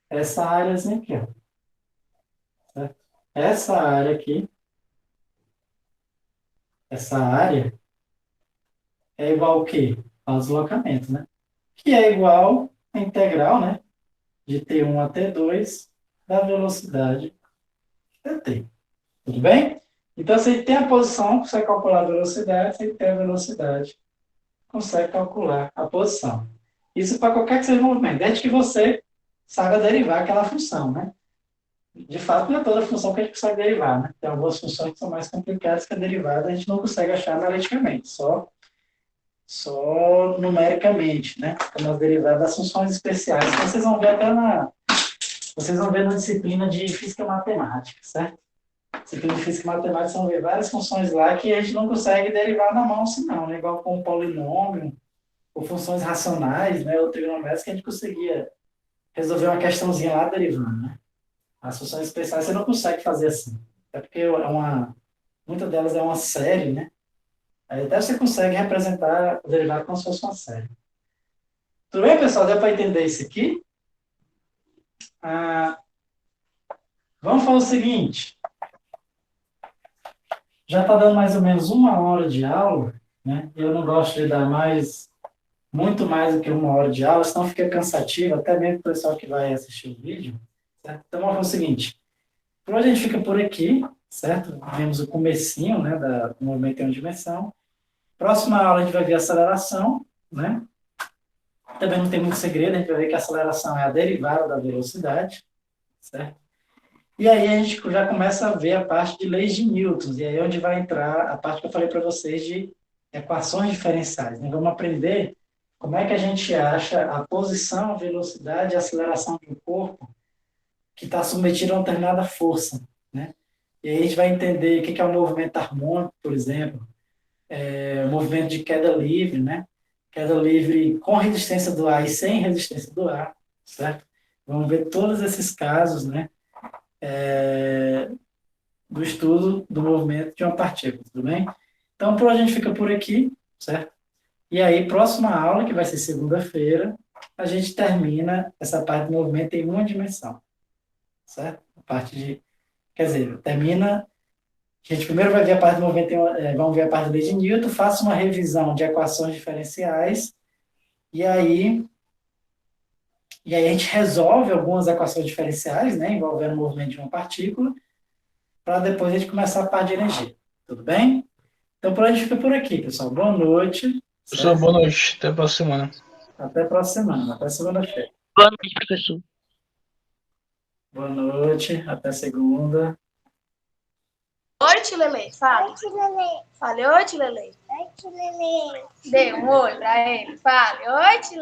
[SPEAKER 1] Essa áreazinha aqui, ó. Certo? Essa área aqui, essa área é igual ao quê? Ao deslocamento, né? Que é igual à integral, né? De t1 a t2 da velocidade dt. Tudo bem? Então, você tem a posição, você vai calcular a velocidade, você tem a velocidade consegue calcular a posição. Isso para qualquer que seja o movimento, desde que você saiba derivar aquela função, né? De fato, não é toda função que a gente consegue derivar, né? Tem algumas funções que são mais complicadas que a derivada a gente não consegue achar analiticamente, só numericamente, né? Como as derivadas das funções especiais. Então, vocês vão ver na disciplina de física matemática, certo? Disciplina de física matemática, vocês vão ver várias funções lá que a gente não consegue derivar na mão, assim, não, né? Igual com um polinômio, ou funções racionais, né? Ou trigonométricas, que a gente conseguia resolver uma questãozinha lá derivando, né? As funções especiais você não consegue fazer assim. Até porque muitas delas é uma série, né? Aí até você consegue representar o derivado como se fosse uma série. Tudo bem, pessoal? Deu para entender isso aqui? Ah, vamos fazer o seguinte. Já está dando mais ou menos 1 hora de aula, né? Eu não gosto de dar muito mais do que 1 hora de aula, senão fica cansativo, até mesmo o pessoal que vai assistir o vídeo. Certo? Então vamos fazer o seguinte. Por hoje a gente fica por aqui, certo? Vemos o comecinho, né, do movimento em uma dimensão. Próxima aula a gente vai ver a aceleração, né? Também não tem muito segredo, a gente vai ver que a aceleração é a derivada da velocidade, certo? E aí a gente já começa a ver a parte de leis de Newton, e aí é onde vai entrar a parte que eu falei para vocês de equações diferenciais, né? Vamos aprender como é que a gente acha a posição, a velocidade e a aceleração de um corpo que está submetido a uma determinada força, né? E aí a gente vai entender o que é o movimento harmônico, por exemplo, o movimento de queda livre, né? Queda livre com resistência do ar e sem resistência do ar, certo? Vamos ver todos esses casos, né? Do estudo do movimento de uma partícula, tudo bem? Então, por hoje a gente fica por aqui, certo? E aí, próxima aula, que vai ser segunda-feira, a gente termina essa parte do movimento em uma dimensão, certo? A parte de, quer dizer, termina. A gente primeiro vai ver a parte do movimento, vamos ver a parte da lei de Newton, faça uma revisão de equações diferenciais, e aí a gente resolve algumas equações diferenciais, né, envolvendo o movimento de uma partícula, para depois a gente começar a parte de energia. Tudo bem? Então, por hoje a gente fica por aqui, pessoal. Boa noite.
[SPEAKER 3] Pessoal,
[SPEAKER 1] Certo?
[SPEAKER 3] boa noite. Até a próxima semana.
[SPEAKER 1] Até a próxima semana. Até segunda-feira.
[SPEAKER 4] Boa noite, professor.
[SPEAKER 1] Boa noite. Até segunda.
[SPEAKER 2] Oi, Tia Lele, fale.
[SPEAKER 5] Oi, Lele.
[SPEAKER 2] Fale, oi, Tia Lele.
[SPEAKER 5] Oi, Lele.
[SPEAKER 2] Dê um oi pra ele, fale. Oi, Tia Lele.